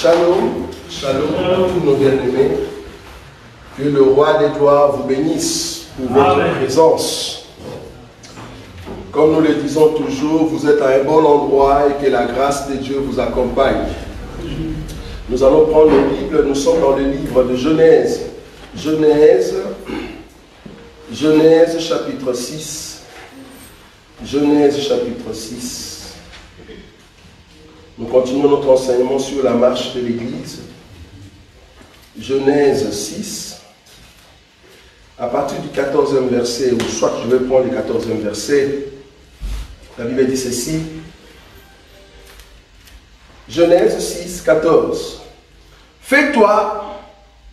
Shalom, shalom, tous nos bien-aimés. Que le roi des gloires vous bénisse pour votre présence. Comme nous le disons toujours, vous êtes à un bon endroit et que la grâce de Dieu vous accompagne. Nous allons prendre la Bible, nous sommes dans le livre de Genèse. Genèse chapitre 6. Genèse chapitre 6. Nous continuons notre enseignement sur la marche de l'Église. Genèse 6. À partir du 14e verset, ou soit je vais prendre le 14e verset, la Bible dit ceci. Genèse 6, 14. Fais-toi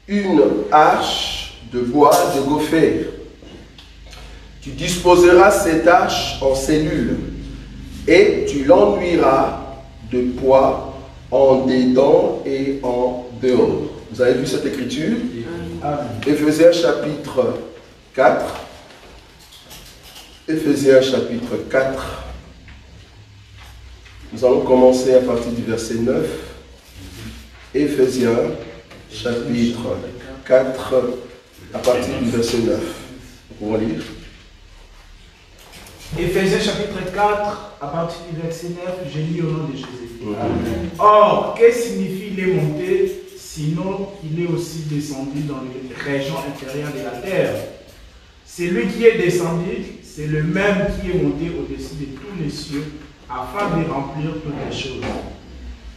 une hache de bois de gopher. Tu disposeras cette hache en cellules et tu l'enduiras de poids en dedans et en dehors. Vous avez vu cette écriture? Éphésiens chapitre 4. Éphésiens chapitre 4. Nous allons commencer à partir du verset 9. Éphésiens chapitre 4 à partir du verset 9. Vous pouvez lire. Éphésiens chapitre 4 à partir du verset 9, je lis au nom de Jésus. Or, que signifie il est monté, sinon il est aussi descendu dans les régions intérieures de la terre? Celui qui est descendu, c'est le même qui est monté au-dessus de tous les cieux, afin de remplir toutes les choses.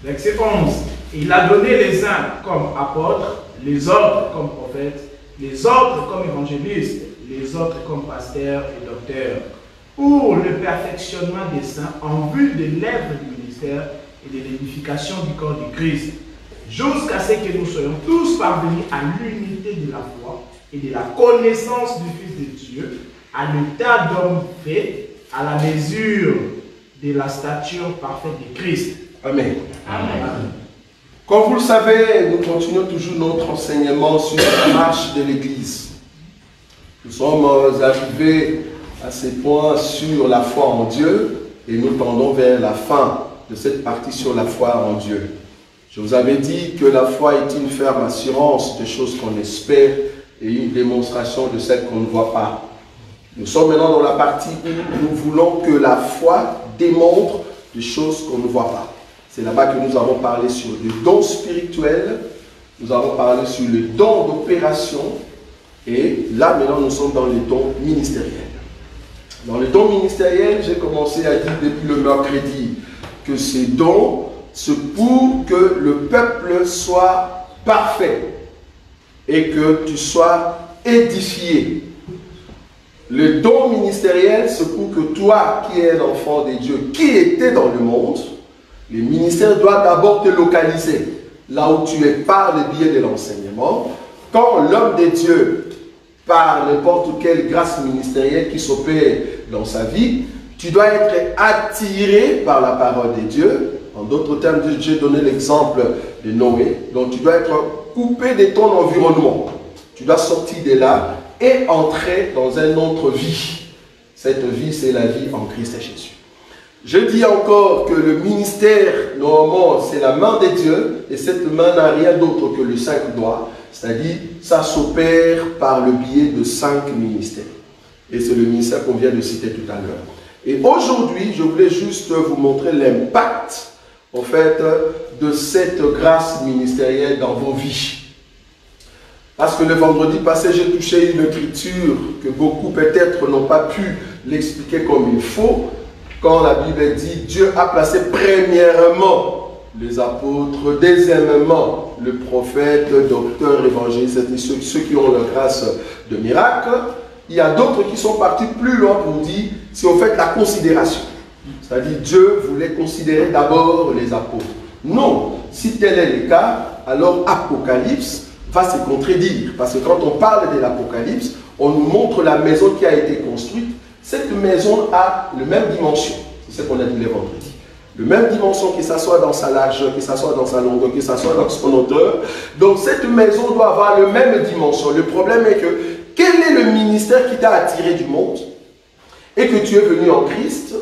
Verset 11. Il a donné les uns comme apôtres, les autres comme prophètes, les autres comme évangélistes, les autres comme pasteurs et docteurs, pour le perfectionnement des saints en vue de l'œuvre du ministère et de l'édification du corps du Christ, jusqu'à ce que nous soyons tous parvenus à l'unité de la foi et de la connaissance du Fils de Dieu, à l'état d'homme fait, à la mesure de la stature parfaite de Christ. Amen. Amen. Comme vous le savez, nous continuons toujours notre enseignement sur la marche de l'Église. Nous sommes arrivés à ces points sur la foi en Dieu et nous tendons vers la fin de cette partie sur la foi en Dieu. Je vous avais dit que la foi est une ferme assurance des choses qu'on espère et une démonstration de celles qu'on ne voit pas. Nous sommes maintenant dans la partie où nous voulons que la foi démontre des choses qu'on ne voit pas. C'est là-bas que nous avons parlé sur le don spirituel, nous avons parlé sur le don d'opération et là maintenant nous sommes dans les dons ministériels. Dans les dons ministériels, j'ai commencé à dire depuis le mercredi que ces dons, c'est pour que le peuple soit parfait et que tu sois édifié. Le don ministériel, c'est pour que toi qui es l'enfant de Dieu, qui était dans le monde, le ministère doit d'abord te localiser là où tu es par le biais de l'enseignement. Quand l'homme de Dieu par n'importe quelle grâce ministérielle qui s'opère dans sa vie, tu dois être attiré par la parole de Dieu. En d'autres termes, j'ai donné l'exemple de Noé. Donc tu dois être coupé de ton environnement. Tu dois sortir de là et entrer dans une autre vie. Cette vie, c'est la vie en Christ et Jésus. Je dis encore que le ministère, normalement, c'est la main de Dieu et cette main n'a rien d'autre que les 5 doigts. C'est-à-dire, ça s'opère par le biais de 5 ministères. Et c'est le ministère qu'on vient de citer tout à l'heure. Et aujourd'hui, je voulais juste vous montrer l'impact, en fait, de cette grâce ministérielle dans vos vies. Parce que le vendredi passé, j'ai touché une écriture que beaucoup peut-être n'ont pas pu l'expliquer comme il faut. Quand la Bible dit, Dieu a placé premièrement les apôtres, deuxièmement le prophète, le docteur, évangéliste, ceux qui ont la grâce de miracle. Il y a d'autres qui sont partis plus loin pour dire, si on fait la considération. C'est-à-dire Dieu voulait considérer d'abord les apôtres. Non, si tel est le cas, alors Apocalypse va se contredire. Parce que quand on parle de l'Apocalypse, on nous montre la maison qui a été construite. Cette maison a la même dimension. C'est ce qu'on a dit le vendredi. La même dimension, que ce soit dans sa largeur, que ce soit dans sa longueur, que ce soit dans son hauteur. Donc cette maison doit avoir la même dimension. Le problème est que, quel est le ministère qui t'a attiré du monde et que tu es venu en Christ?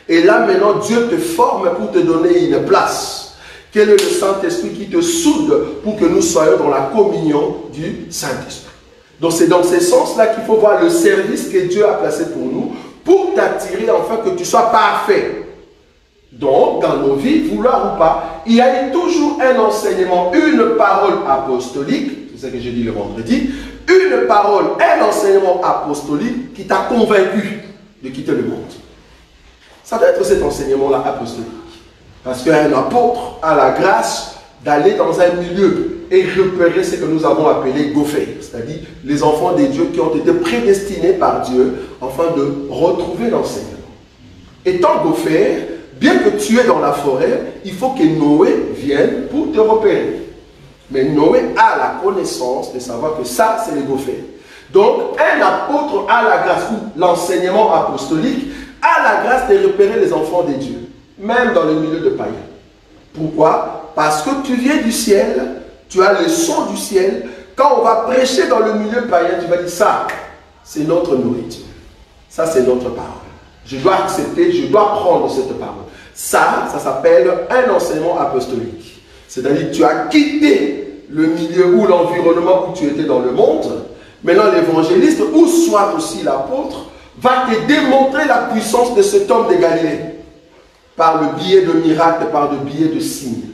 Et là maintenant, Dieu te forme pour te donner une place. Quel est le Saint-Esprit qui te soude pour que nous soyons dans la communion du Saint-Esprit? Donc c'est dans ce sens-là qu'il faut voir le service que Dieu a placé pour nous, pour t'attirer afin que tu sois parfait. Donc, dans nos vies, vouloir ou pas, il y a toujours un enseignement, une parole apostolique, c'est ça que j'ai dit le vendredi, une parole, un enseignement apostolique qui t'a convaincu de quitter le monde. Ça doit être cet enseignement-là apostolique. Parce qu'un apôtre a la grâce d'aller dans un milieu et repérer ce que nous avons appelé Gopher, c'est-à-dire les enfants des dieux qui ont été prédestinés par Dieu afin de retrouver l'enseignement. Étant Gopher, bien que tu es dans la forêt, il faut que Noé vienne pour te repérer. Mais Noé a la connaissance de savoir que ça, c'est les Gophers. Donc, un apôtre a la grâce, ou l'enseignement apostolique, a la grâce de repérer les enfants des dieux, même dans le milieu de païens. Pourquoi? Parce que tu viens du ciel, tu as le son du ciel. Quand on va prêcher dans le milieu païen, tu vas dire ça, c'est notre nourriture. Ça, c'est notre parole. Je dois accepter, je dois prendre cette parole. Ça s'appelle un enseignement apostolique. C'est-à-dire que tu as quitté le milieu ou l'environnement où tu étais dans le monde. Maintenant, l'évangéliste, ou soit aussi l'apôtre, va te démontrer la puissance de cet homme de Galilée. Par le biais de miracles, par le biais de signes.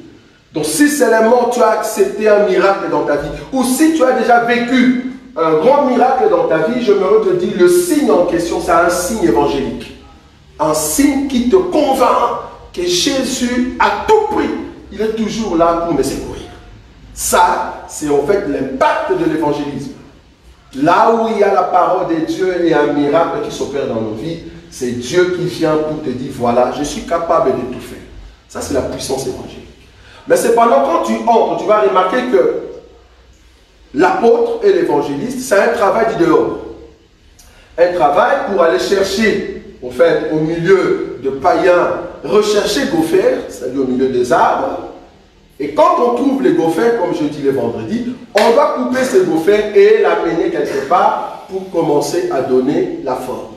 Donc si seulement tu as accepté un miracle dans ta vie, ou si tu as déjà vécu un grand miracle dans ta vie, je me te dis, le signe en question, c'est un signe évangélique. Un signe qui te convainc que Jésus, à tout prix, il est toujours là pour me secourir. Ça, c'est en fait l'impact de l'évangélisme. Là où il y a la parole de Dieu et un miracle qui s'opère dans nos vies, c'est Dieu qui vient pour te dire, voilà, je suis capable de tout faire. Ça, c'est la puissance évangélique. Mais cependant, quand tu entres, tu vas remarquer que l'apôtre et l'évangéliste, c'est un travail du dehors. Un travail pour aller chercher, en fait, au milieu de païens, rechercher Gopher, c'est-à-dire au milieu des arbres. Et quand on trouve les Gophers, comme je dis le vendredi, on va couper ces Gophers et l'amener quelque part pour commencer à donner la forme.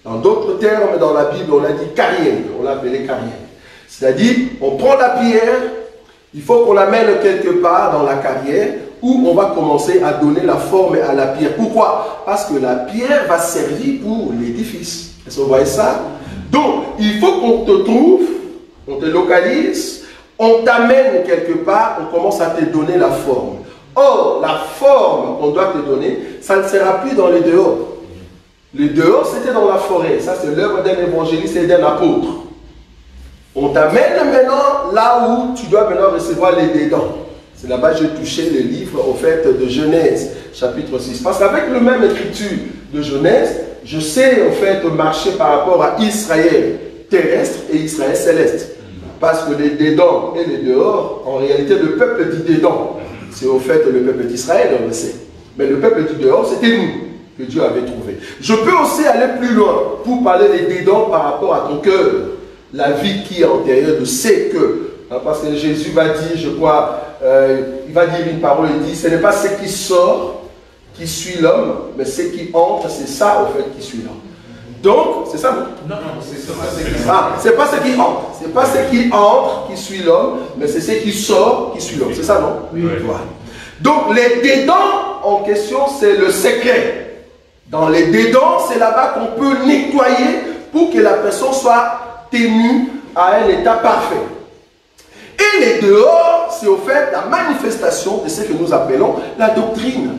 Dans d'autres termes, dans la Bible, on a dit carrière, on l'a appelé carrière. C'est-à-dire, on prend la pierre, il faut qu'on l'amène quelque part dans la carrière où on va commencer à donner la forme à la pierre. Pourquoi? Parce que la pierre va servir pour l'édifice. Est-ce que vous voyez ça? Donc, il faut qu'on te trouve, on te localise, on t'amène quelque part, on commence à te donner la forme. Or, la forme qu'on doit te donner, ça ne sera plus dans les dehors. Le dehors, c'était dans la forêt. Ça, c'est l'œuvre d'un évangéliste et d'un apôtre. On t'amène maintenant là où tu dois maintenant recevoir les dedans. C'est là-bas que j'ai touché le livre, au fait, de Genèse, chapitre 6. Parce qu'avec le même écriture de Genèse, je sais, en fait, marcher par rapport à Israël terrestre et Israël céleste. Parce que les dedans et les dehors, en réalité, le peuple dit dedans. C'est au fait le peuple d'Israël, on le sait. Mais le peuple du dehors, c'était nous que Dieu avait trouvé. Je peux aussi aller plus loin pour parler des dedans par rapport à ton cœur. La vie qui est antérieure de c'est que. Hein, parce que Jésus va dire, je crois, il va dire une parole, il dit, ce n'est pas ce qui sort qui suit l'homme, mais ce qui entre, c'est ça, au fait, qui suit l'homme. Donc, c'est ça, non? Non, c'est pas ce qui entre. C'est pas ce qui entre qui suit l'homme, mais c'est ce qui sort qui suit l'homme. C'est ça, non? Oui. Voilà. Donc, les dedans en question, c'est le secret. Dans les dedans, c'est là-bas qu'on peut nettoyer pour que la personne soit tenue à un état parfait. Et les dehors, c'est au fait la manifestation de ce que nous appelons la doctrine.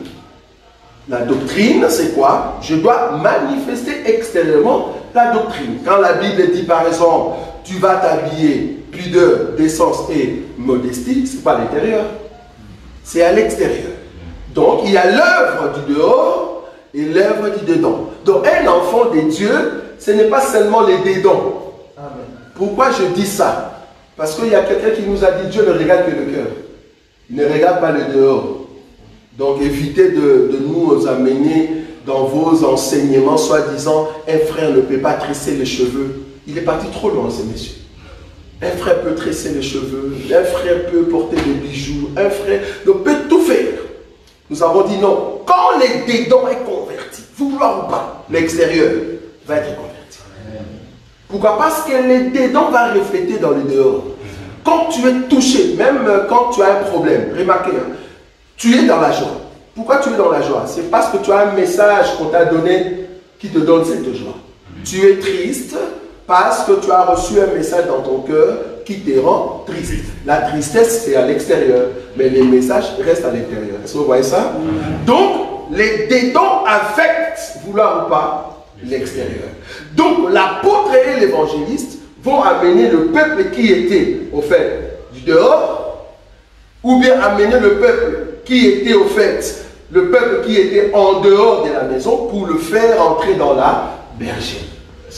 La doctrine, c'est quoi? Je dois manifester extérieurement la doctrine. Quand la Bible dit, par exemple, tu vas t'habiller pudeur, décence et modestie, ce n'est pas à l'intérieur, c'est à l'extérieur. Donc, il y a l'œuvre du dehors et l'œuvre du dedans. Donc, un enfant de Dieu, ce n'est pas seulement les dedans. Amen. Pourquoi je dis ça? Parce qu'il y a quelqu'un qui nous a dit, Dieu ne regarde que le cœur. Il ne regarde pas le dehors. Donc évitez de nous amener dans vos enseignements, soi-disant, un frère ne peut pas tresser les cheveux. Il est parti trop loin, ces messieurs. Un frère peut tresser les cheveux, un frère peut porter des bijoux, un frère peut tout faire. Nous avons dit non. Quand les dedans est converti, vouloir ou pas, l'extérieur va être converti. Pourquoi? Parce que les dedans va refléter dans le dehors. quand tu es touché, même quand tu as un problème, remarquez, hein, tu es dans la joie. Pourquoi tu es dans la joie? C'est parce que tu as un message qu'on t'a donné qui te donne cette joie. Tu es triste parce que tu as reçu un message dans ton cœur qui te rend triste. La tristesse, c'est à l'extérieur, mais les messages restent à l'intérieur. Est-ce que vous voyez ça? Donc, les dédons affectent, vouloir ou pas, l'extérieur. Donc, l'apôtre et l'évangéliste vont amener le peuple qui était, au fait, du dehors, ou bien amener le peuple qui était, au fait, le peuple qui était en dehors de la maison pour le faire entrer dans la bergère.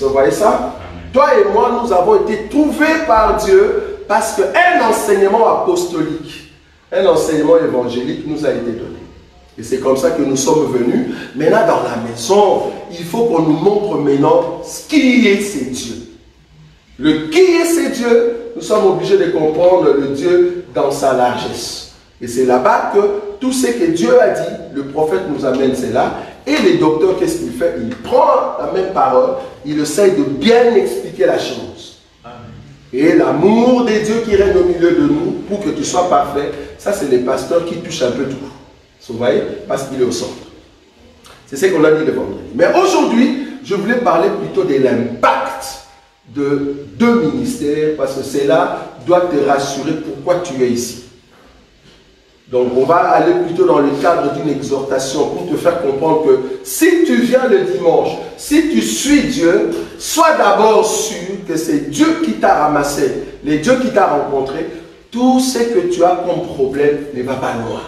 Vous voyez ça? Toi et moi, nous avons été trouvés par Dieu parce qu'un enseignement apostolique, un enseignement évangélique nous a été donné. Et c'est comme ça que nous sommes venus. Maintenant, dans la maison, il faut qu'on nous montre maintenant qui est ce Dieu. Le qui est ce Dieu, nous sommes obligés de comprendre le Dieu dans sa largesse. Et c'est là-bas que tout ce que Dieu a dit, le prophète nous amène cela. Et les docteurs, qu'est-ce qu'il fait? Il prend la même parole, il essaye de bien expliquer la chose. Amen. Et l'amour de Dieu qui règne au milieu de nous, pour que tu sois parfait, ça c'est les pasteurs qui touchent un peu tout. Vous voyez? Parce qu'il est au centre. C'est ce qu'on a dit le vendredi. Mais aujourd'hui, je voulais parler plutôt de l'impact de deux ministères, parce que cela doit te rassurer pourquoi tu es ici. Donc on va aller plutôt dans le cadre d'une exhortation pour te faire comprendre que si tu viens le dimanche, si tu suis Dieu, sois d'abord sûr que c'est Dieu qui t'a ramassé, les dieux qui t'a rencontré. Tout ce que tu as comme problème ne va pas loin.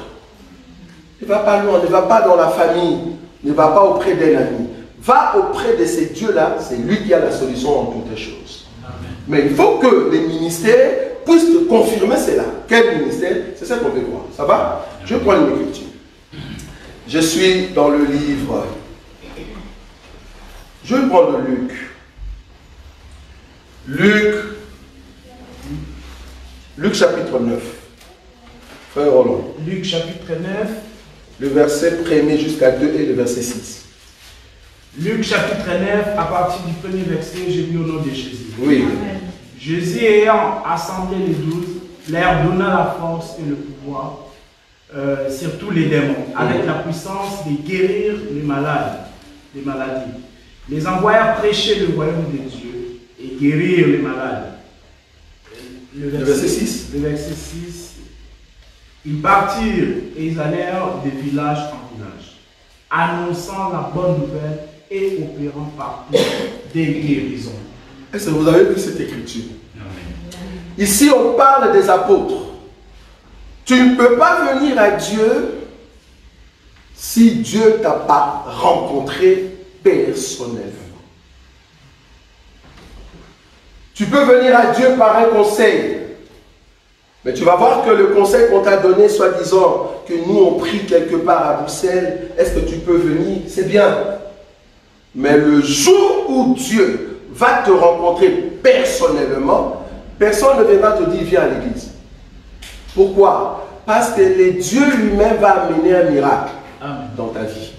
Ne va pas loin, ne va pas dans la famille, ne va pas auprès d'un ami. Va auprès de ces dieux-là, c'est lui qui a la solution en toutes choses. Amen. Mais il faut que les ministères puissent te confirmer cela. Quel ministère? C'est ça qu'on veut voir. Ça va? Je prends une écriture. Je suis dans le livre. Je vais prendre Luc. Luc chapitre 9. Frère Roland. Luc chapitre 9. Le verset 1er jusqu'à 2 et le verset 6. Luc chapitre 9, à partir du premier verset, j'ai lu au nom de Jésus. Oui. Amen. Jésus ayant assemblé les 12, leur donna la force et le pouvoir sur tous les démons, avec la puissance de guérir les maladies. Les envoya prêcher le royaume de Dieu et guérir les malades. Le verset 6. Le verset 6. Ils partirent et ils allèrent de village en village, annonçant la bonne nouvelle et opérant partout des guérisons. Est-ce que vous avez vu cette écriture? Ici, on parle des apôtres. Tu ne peux pas venir à Dieu si Dieu ne t'a pas rencontré personnellement. Tu peux venir à Dieu par un conseil. Mais tu vas voir que le conseil qu'on t'a donné, soi-disant que nous on prie quelque part à Bruxelles, est-ce que tu peux venir? C'est bien. Mais le jour où Dieu va te rencontrer personnellement, personne ne viendra te dire viens à l'église. Pourquoi? Parce que le Dieu lui-même va amener un miracle dans ta vie.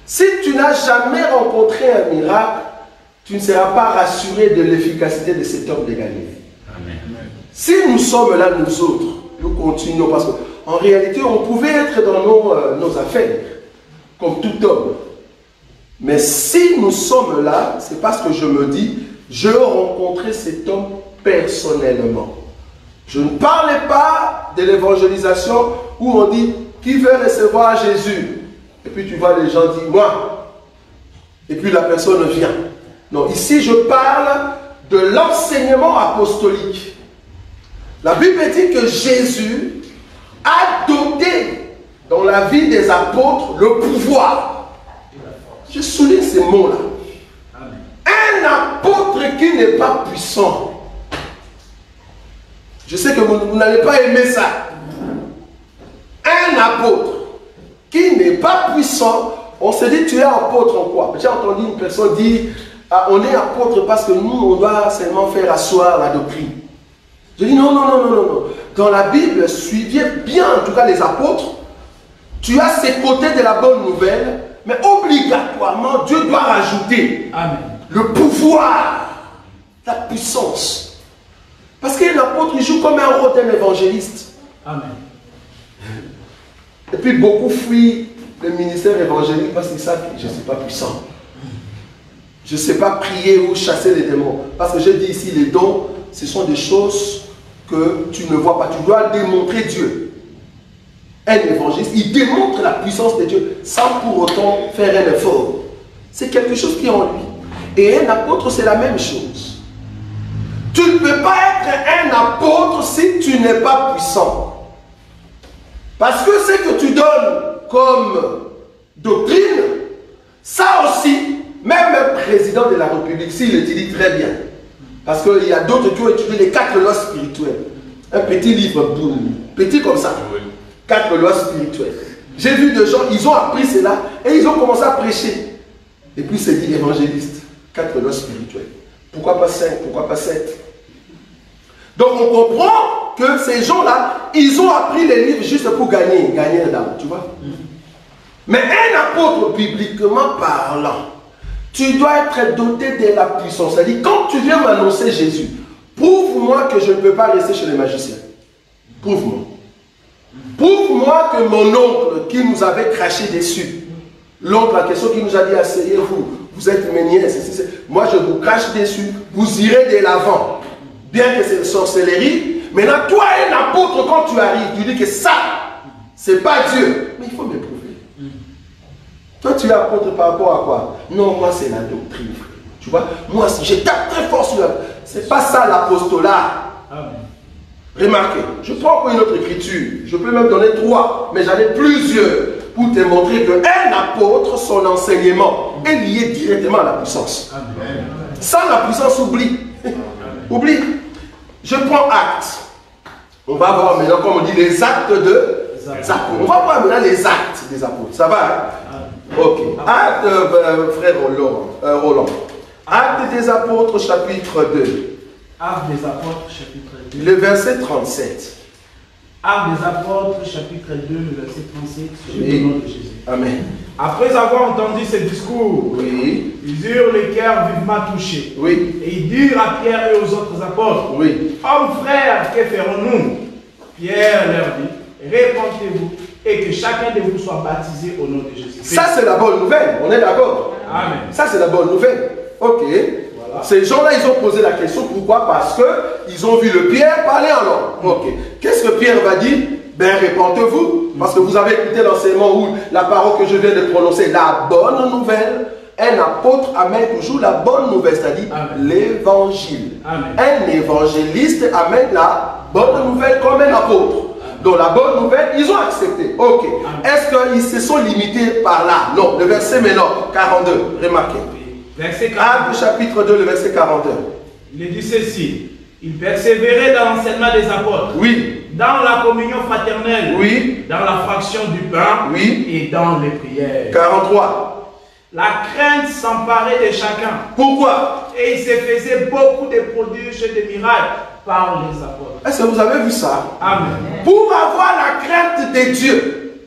Si tu n'as jamais rencontré un miracle, tu ne seras pas rassuré de l'efficacité de cet homme de Galilée. Amen. Si nous sommes là, nous autres, nous continuons, parce qu'en réalité, on pouvait être dans nos affaires, comme tout homme. Mais si nous sommes là, c'est parce que je me dis, je rencontrais cet homme personnellement. Je ne parlais pas de l'évangélisation où on dit, qui veut recevoir Jésus? Et puis tu vois les gens dire, moi. Et puis la personne vient. Non, ici je parle de l'enseignement apostolique. La Bible dit que Jésus a donné dans la vie des apôtres le pouvoir. Je souligne ces mots-là. Un apôtre qui n'est pas puissant. Je sais que vous n'allez pas aimer ça. Un apôtre qui n'est pas puissant, on se dit tu es apôtre en quoi? J'ai entendu une personne dire ah, on est apôtre parce que nous on doit seulement faire asseoir la doctrine. Je dis non, non, non, non, non. Dans la Bible, suivez bien en tout cas les apôtres. Tu as ces côtés de la bonne nouvelle, mais obligatoirement Dieu doit rajouter Amen. Le pouvoir, la puissance. Parce qu'un apôtre, il joue comme un rôle d'un évangéliste. Amen. Et puis beaucoup fuient le ministère évangélique parce qu'ils savent que je ne suis pas puissant. Je ne sais pas prier ou chasser les démons. Parce que je dis ici, les dons, ce sont des choses que tu ne vois pas. Tu dois démontrer Dieu. Un évangéliste, il démontre la puissance de Dieu sans pour autant faire un effort. C'est quelque chose qui est en lui. Et un apôtre, c'est la même chose. Tu ne peux pas être un apôtre si tu n'es pas puissant. Parce que ce que tu donnes comme doctrine, ça aussi, même un président de la République, s'il étudie très bien, parce qu'il y a d'autres qui ont étudié les 4 lois spirituelles. Un petit livre, boum, petit comme ça. 4 lois spirituelles. J'ai vu des gens, ils ont appris cela et ils ont commencé à prêcher. Et puis c'est dit évangéliste, 4 lois spirituelles. Pourquoi pas 5, pourquoi pas 7? Donc on comprend que ces gens-là, ils ont appris les livres juste pour gagner la dame, tu vois. Mais un apôtre, bibliquement parlant, tu dois être doté de la puissance. C'est-à-dire, quand tu viens m'annoncer Jésus, prouve-moi que je ne peux pas rester chez les magiciens. Prouve-moi. Prouve-moi que mon oncle qui nous avait craché dessus, l'oncle en question qui nous a dit, asseyez-vous, vous êtes mes nièces, moi je vous crache dessus, vous irez de l'avant. Bien que c'est une sorcellerie, maintenant toi un apôtre, quand tu arrives, tu dis que ça, c'est pas Dieu. Mais il faut me prouver. Toi tu es apôtre par rapport à quoi? Non, moi c'est la doctrine. Tu vois, moi si je tape très fort sur la... C'est pas ça l'apostolat. Remarquez, je prends encore une autre écriture. Je peux même donner 3, mais j'en ai plusieurs pour te montrer qu'un apôtre, son enseignement est lié directement à la puissance. Amen. Sans la puissance, oublie. Oublie. Je prends acte. On va voir maintenant, comme on dit, les actes des apôtres. On va voir maintenant les actes des apôtres. Ça va, hein? Ok. Acte, frère Roland. Acte des apôtres, chapitre 2. Actes des apôtres, chapitre 2. Le verset 37. Actes des apôtres, chapitre 2, le verset 37. Oui. Au nom de Jésus. Amen. Après avoir entendu ce discours, oui, ils eurent le cœur vivement touché. Oui. Et ils dirent à Pierre et aux autres apôtres, oui, hommes frères, que ferons-nous? Pierre leur dit, répentez-vous et que chacun de vous soit baptisé au nom de Jésus. Ça c'est la bonne nouvelle, on est d'accord? Amen. Ça c'est la bonne nouvelle. Ok. Voilà. Ces gens-là, ils ont posé la question, pourquoi? Parce qu'ils ont vu le Pierre parler en langue. Ok. Qu'est-ce que Pierre va dire? Ben répentez-vous, parce que vous avez écouté l'enseignement où la parole que je viens de prononcer, la bonne nouvelle. Un apôtre amène toujours la bonne nouvelle, c'est-à-dire l'évangile. Un évangéliste amène la bonne nouvelle comme un apôtre. Donc la bonne nouvelle, ils ont accepté. Ok. Est-ce qu'ils se sont limités par là? Non. Le verset maintenant, 42, remarquez. Verset 42. Acte chapitre 2, le verset 42. Il dit ceci. Il persévérait dans l'enseignement des apôtres. Oui. Dans la communion fraternelle. Oui. Dans la fraction du pain. Oui. Et dans les prières. 43. La crainte s'emparait de chacun. Pourquoi? Et il se faisait beaucoup de prodiges et de miracles par les apôtres. Est-ce que vous avez vu ça? Amen. Pour avoir la crainte de Dieu,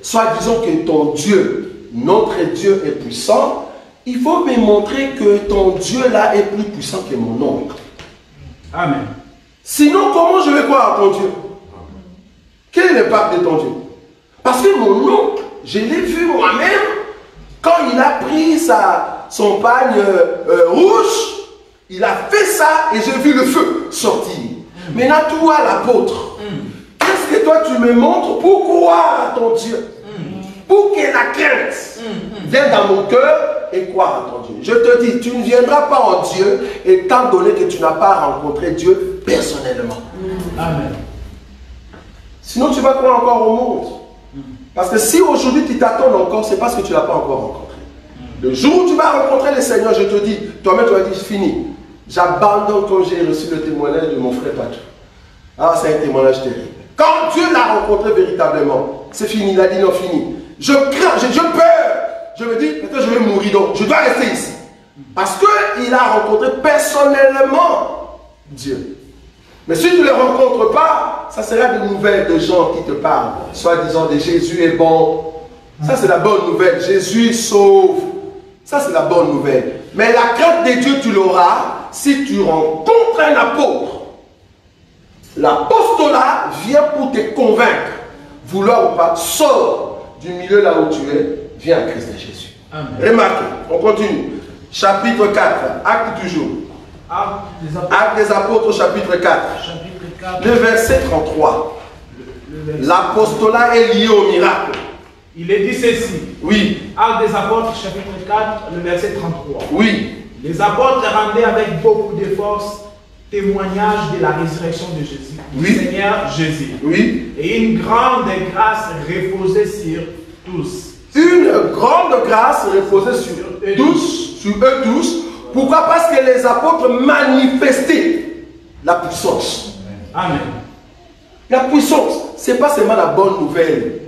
soit disons que ton Dieu, notre Dieu est puissant, il faut me montrer que ton Dieu là est plus puissant que mon oncle. Amen. Sinon, comment je vais croire à ton Dieu? Quel est l'impact de ton Dieu? Parce que mon oncle, je l'ai vu moi-même, quand il a pris son pagne rouge, il a fait ça et j'ai vu le feu sortir. Maintenant, toi, l'apôtre, qu'est-ce que toi tu me montres pour croire à ton Dieu? Pour que la crainte vienne dans mon cœur et croire à ton Dieu. Je te dis, tu ne viendras pas en Dieu étant donné que tu n'as pas rencontré Dieu personnellement. Amen. Sinon, tu vas croire encore au monde. Parce que si aujourd'hui tu t'attends encore, c'est parce que tu ne l'as pas encore rencontré. Le jour où tu vas rencontrer le Seigneur, je te dis, toi-même tu vas dire, fini. J'abandonne quand j'ai reçu le témoignage de mon frère Patrick. Ah, c'est un témoignage terrible. Quand Dieu l'a rencontré véritablement, c'est fini, il a dit non, fini. Je crains, j'ai peur. Je me dis, peut-être je vais mourir, donc je dois rester ici. Parce qu'il a rencontré personnellement Dieu. Mais si tu ne le rencontres pas, ça sera des nouvelles de gens qui te parlent, soit disant de Jésus est bon. Ça c'est la bonne nouvelle, Jésus sauve. Ça c'est la bonne nouvelle. Mais la crainte de Dieu tu l'auras si tu rencontres un apôtre L'apostolat vient pour te convaincre. Vouloir ou pas, sors du milieu là où tu es, viens à Christ Jésus. Amen. Remarquez, on continue. Chapitre 4, acte toujours. Acte des apôtres, chapitre 4. Chapitre 4. Le verset 33. L'apostolat est lié au miracle. Il est dit ceci. Oui. Acte des apôtres, chapitre 4, le verset 33. Oui. Les apôtres rendaient avec beaucoup de force témoignage de la résurrection de Jésus, oui. Du Seigneur Jésus. Oui. Et une grande grâce reposait sur tous. Une grande grâce reposait sur eux tous. Pourquoi? Parce que les apôtres manifestaient la puissance. Amen. La puissance, ce n'est pas seulement la bonne nouvelle.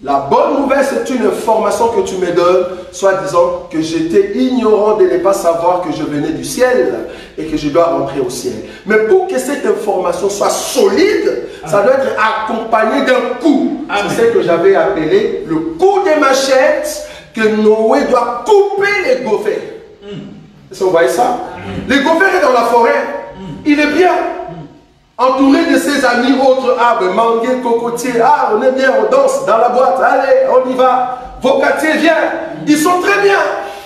La bonne nouvelle, c'est une information que tu me donnes, soit disant que j'étais ignorant de ne pas savoir que je venais du ciel et que je dois rentrer au ciel. Mais pour que cette information soit solide, ça doit être accompagné d'un coup. C'est ce que j'avais appelé le coup de machette que Noé doit couper les gophers. Est-ce que vous voyez ça? Les gophers est dans la forêt. Il est bien. Entouré de ses amis, autres arbres, manguiers, cocotiers. Ah, on est bien, on danse dans la boîte. Allez, on y va. Vos quartiers, viens. Ils sont très bien.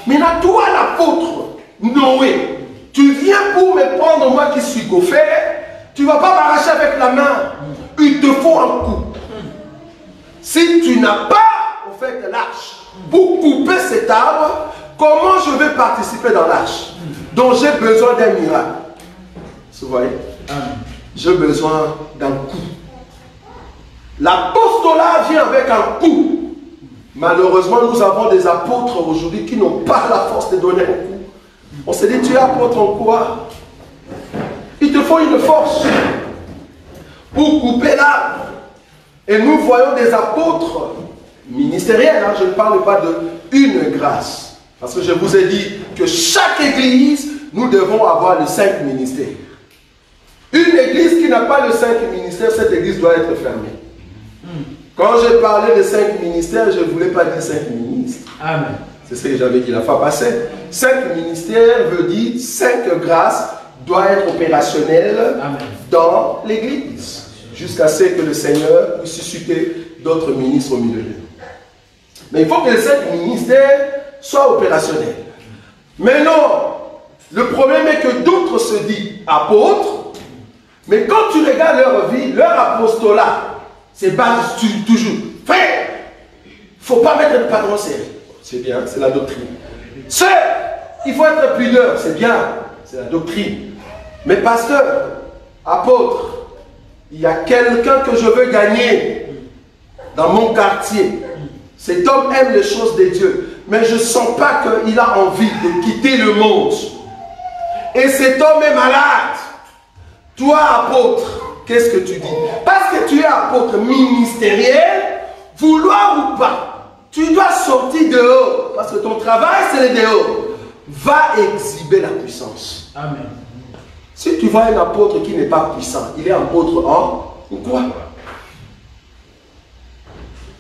Mais là, toi, l'apôtre Noé, tu viens pour me prendre, moi qui suis gopher. Tu ne vas pas m'arracher avec la main. Il te faut un coup. Si tu n'as pas, au fait, l'arche pour couper cet arbre, comment je vais participer dans l'arche? Donc, j'ai besoin d'un miracle. Vous voyez? J'ai besoin d'un coup. L'apostolat vient avec un coup. Malheureusement, nous avons des apôtres aujourd'hui qui n'ont pas la force de donner un coup. On s'est dit, tu es apôtre en quoi? Il te faut une force pour couper l'arbre. Et nous voyons des apôtres ministériels. Je ne parle pas d'une grâce. Parce que je vous ai dit que chaque église, nous devons avoir les 5 ministères. Une église qui n'a pas le 5 ministères, cette église doit être fermée. Quand j'ai parlé de 5 ministères, je ne voulais pas dire 5 ministres. Amen. C'est ce que j'avais dit la fois passée. 5 ministères veut dire 5 grâces doivent être opérationnelles dans l'église. Jusqu'à ce que le Seigneur puisse susciter d'autres ministres au milieu de nous. Mais il faut que les 5 ministères soient opérationnels. Mais non, le problème est que d'autres se disent apôtres. Mais quand tu regardes leur vie, leur apostolat, c'est base toujours. Frère, il ne faut pas mettre de patron serré. C'est bien, c'est la doctrine. Sœur, il faut être pudeur. C'est bien, c'est la doctrine. Mais pasteur, apôtre, il y a quelqu'un que je veux gagner dans mon quartier. Cet homme aime les choses de Dieu. Mais je ne sens pas qu'il a envie de quitter le monde. Et cet homme est malade. Toi, apôtre, qu'est-ce que tu dis? Parce que tu es apôtre ministériel, vouloir ou pas, tu dois sortir dehors. Parce que ton travail, c'est le dehors. Va exhiber la puissance. Amen. Si tu vois un apôtre qui n'est pas puissant, il est apôtre en quoi?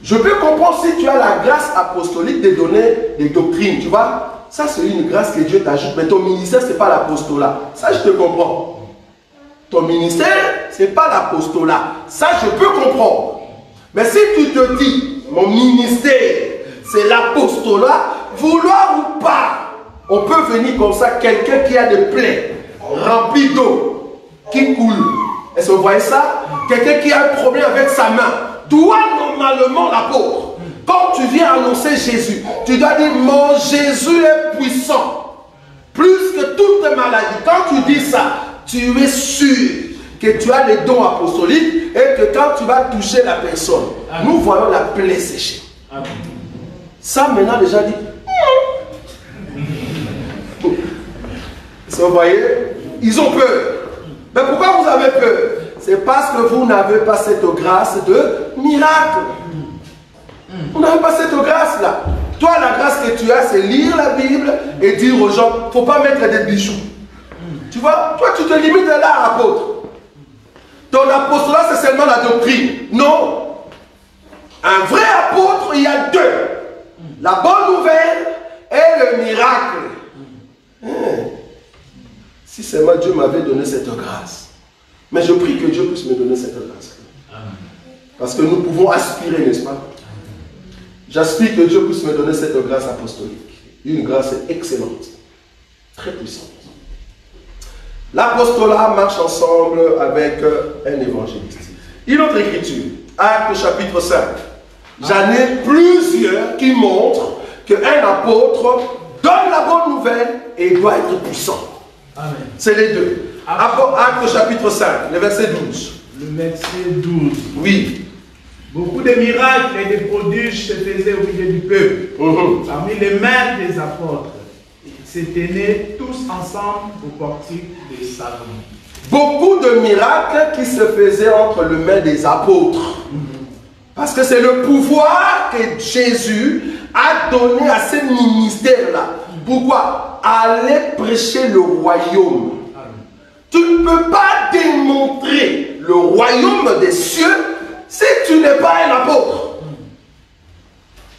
Je peux comprendre si tu as la grâce apostolique de donner des doctrines, tu vois. Ça, c'est une grâce que Dieu t'ajoute. Mais ton ministère, ce n'est pas l'apostolat. Ça, je te comprends. Ton ministère, ce n'est pas l'apostolat. Ça, je peux comprendre. Mais si tu te dis, mon ministère, c'est l'apostolat, vouloir ou pas, on peut venir comme ça, quelqu'un qui a des plaies remplies d'eau, qui coule. Est-ce que vous voyez ça? Quelqu'un qui a un problème avec sa main. Toi, normalement, l'apôtre, quand tu viens annoncer Jésus, tu dois dire, mon Jésus est puissant. Plus que toutes les maladies. Quand tu dis ça, tu es sûr que tu as les dons apostoliques et que quand tu vas toucher la personne, Amen. Nous voyons la plaie séchée. Amen. Ça, maintenant, les gens disent, vous voyez, ils ont peur. Mais pourquoi vous avez peur? C'est parce que vous n'avez pas cette grâce de miracle. Vous n'avez pas cette grâce-là. Toi, la grâce que tu as, c'est lire la Bible et dire aux gens, il ne faut pas mettre des bijoux. Tu vois, toi, tu te limites à là, apôtre. Ton apostolat, c'est seulement la doctrine. Non. Un vrai apôtre, il y a deux. La bonne nouvelle et le miracle. Si seulement Dieu m'avait donné cette grâce. Mais je prie que Dieu puisse me donner cette grâce. Parce que nous pouvons aspirer, n'est-ce pas? J'aspire que Dieu puisse me donner cette grâce apostolique. Une grâce excellente, très puissante. L'apostolat marche ensemble avec un évangéliste. Une autre écriture, Actes chapitre 5. J'en ai plusieurs qui montrent qu'un apôtre donne la bonne nouvelle et doit être puissant. C'est les deux. Actes chapitre 5, le verset 12. Le verset 12. Oui. Beaucoup de miracles et de prodiges se faisaient au milieu du peuple. Parmi les mains des apôtres, ils se tenaient tous ensemble au portique des Salomon. Beaucoup de miracles qui se faisaient entre les mains des apôtres. Parce que c'est le pouvoir que Jésus a donné à ces ministères-là. Pourquoi? Aller prêcher le royaume. Tu ne peux pas démontrer le royaume des cieux si tu n'es pas un apôtre.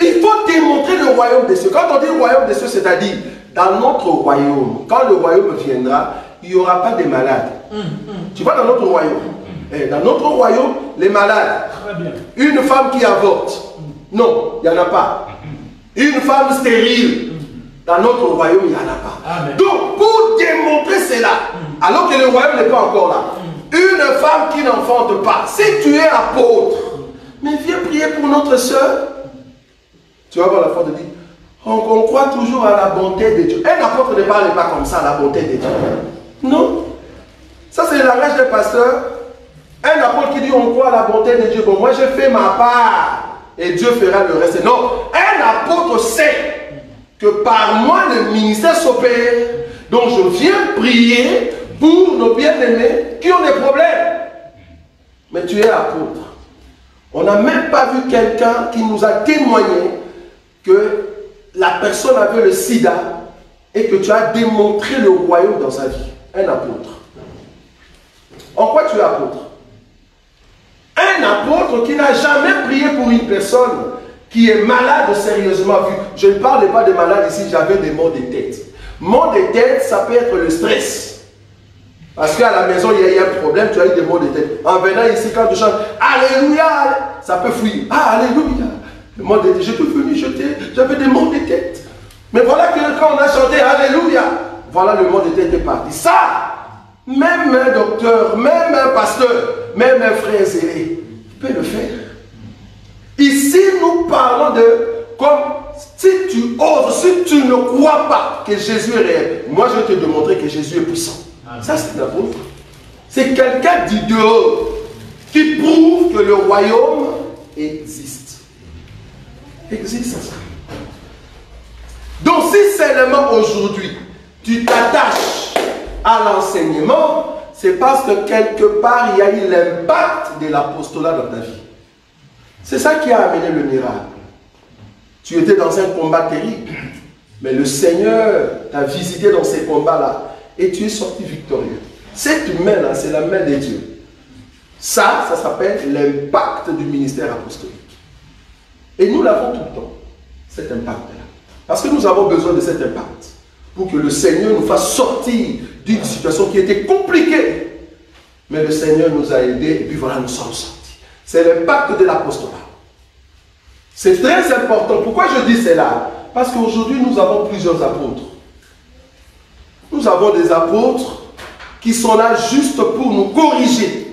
Il faut démontrer le royaume des cieux. Quand on dit royaume des cieux, c'est-à-dire dans notre royaume, quand le royaume viendra, il n'y aura pas de malades. Tu vois, dans notre royaume. Dans notre royaume, les malades. Une femme qui avorte. Non, il n'y en a pas. Une femme stérile. Dans notre royaume, il n'y en a pas. Donc, pour démontrer cela, alors que le royaume n'est pas encore là, une femme qui n'enfante pas, si tu es apôtre, mais viens prier pour notre soeur. Tu vas voir la foi de dire, on croit toujours à la bonté de Dieu. Un apôtre ne parle pas comme ça, à la bonté de Dieu. Non. Ça, c'est le langage des pasteurs. Un apôtre qui dit, on croit à la bonté de Dieu. Bon, moi, je fais ma part et Dieu fera le reste. Non. Un apôtre sait que par moi, le ministère s'opère. Donc, je viens prier pour nos bien-aimés qui ont des problèmes. Mais tu es apôtre. On n'a même pas vu quelqu'un qui nous a témoigné que la personne avait le sida et que tu as démontré le royaume dans sa vie. Un apôtre. En quoi tu es apôtre? Un apôtre qui n'a jamais prié pour une personne qui est malade sérieusement vu. Je ne parle pas de malade ici, j'avais des maux de tête. Maux de tête, ça peut être le stress. Parce qu'à la maison, il y a eu un problème, tu as eu des maux de tête. En venant ici, quand tu chantes, Alléluia, ça peut fuir. Ah, Alléluia. Le mot de tête, je peux venir jeter, j'avais des maux de tête. Mais voilà que quand on a chanté Alléluia, voilà le mot de tête est parti. Ça, même un docteur, même un pasteur, même un frère zélé, peut le faire. Ici, nous parlons de comme si tu oses, si tu ne crois pas que Jésus est réel. Moi, je vais te démontrer que Jésus est puissant. Ça, c'est l'apôtre. C'est quelqu'un du dehors qui prouve que le royaume existe. Existe. Donc, si seulement aujourd'hui, tu t'attaches à l'enseignement, c'est parce que quelque part, il y a eu l'impact de l'apostolat dans ta vie. C'est ça qui a amené le miracle. Tu étais dans un combat terrible, mais le Seigneur t'a visité dans ces combats-là et tu es sorti victorieux. Cette main-là, c'est la main de Dieu. Ça s'appelle l'impact du ministère apostolique. Et nous l'avons tout le temps, cet impact-là. Parce que nous avons besoin de cet impact pour que le Seigneur nous fasse sortir d'une situation qui était compliquée. Mais le Seigneur nous a aidés et puis voilà, nous sommes sortis. C'est l'impact de l'apostolat. C'est très important. Pourquoi je dis cela? Parce qu'aujourd'hui, nous avons plusieurs apôtres. Nous avons des apôtres qui sont là juste pour nous corriger.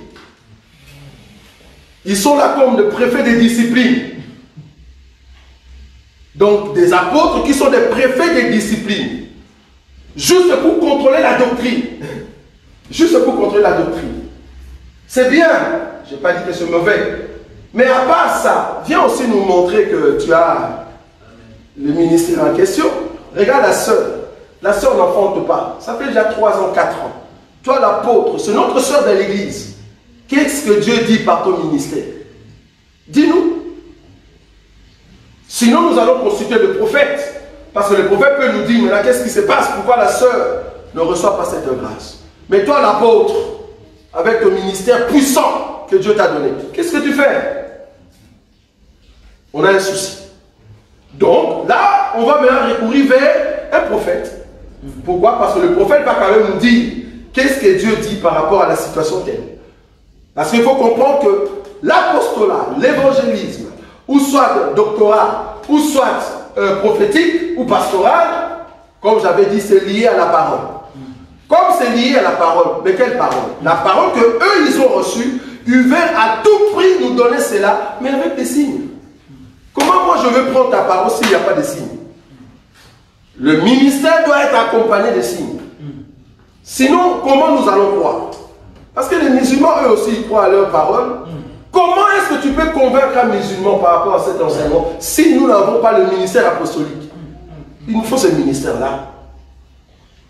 Ils sont là comme le préfet des disciplines. Donc, des apôtres qui sont des préfets des disciplines. Juste pour contrôler la doctrine. Juste pour contrôler la doctrine. C'est bien. Je n'ai pas dit que c'est mauvais. Mais à part ça, viens aussi nous montrer que tu as le ministère en question. Regarde la sœur. La sœur n'enfante pas. Ça fait déjà 3 ans, 4 ans. Toi, l'apôtre, c'est notre sœur de l'église. Qu'est-ce que Dieu dit par ton ministère? Dis-nous. Sinon, nous allons consulter le prophète. Parce que le prophète peut nous dire, mais là, qu'est-ce qui se passe? Pourquoi la sœur ne reçoit pas cette grâce? Mais toi, l'apôtre, avec ton ministère puissant que Dieu t'a donné, qu'est-ce que tu fais? On a un souci. Donc, là, on va maintenant recourir vers un prophète. Pourquoi? Parce que le prophète va quand même nous dire qu'est-ce que Dieu dit par rapport à la situation telle. Parce qu'il faut comprendre que l'apostolat, l'évangélisme, ou soit doctorat, ou soit prophétique, ou pastoral, comme j'avais dit, c'est lié à la parole. Comme c'est lié à la parole, mais quelle parole? La parole que eux ils ont reçue, ils veulent à tout prix nous donner cela, mais avec des signes. Comment moi je veux prendre ta parole s'il n'y a pas de signes? Le ministère doit être accompagné de signes. Sinon, comment nous allons croire? Parce que les musulmans, eux aussi, ils croient à leur parole. Comment est-ce que tu peux convaincre un musulman par rapport à cet enseignement si nous n'avons pas le ministère apostolique? Il nous faut ce ministère-là.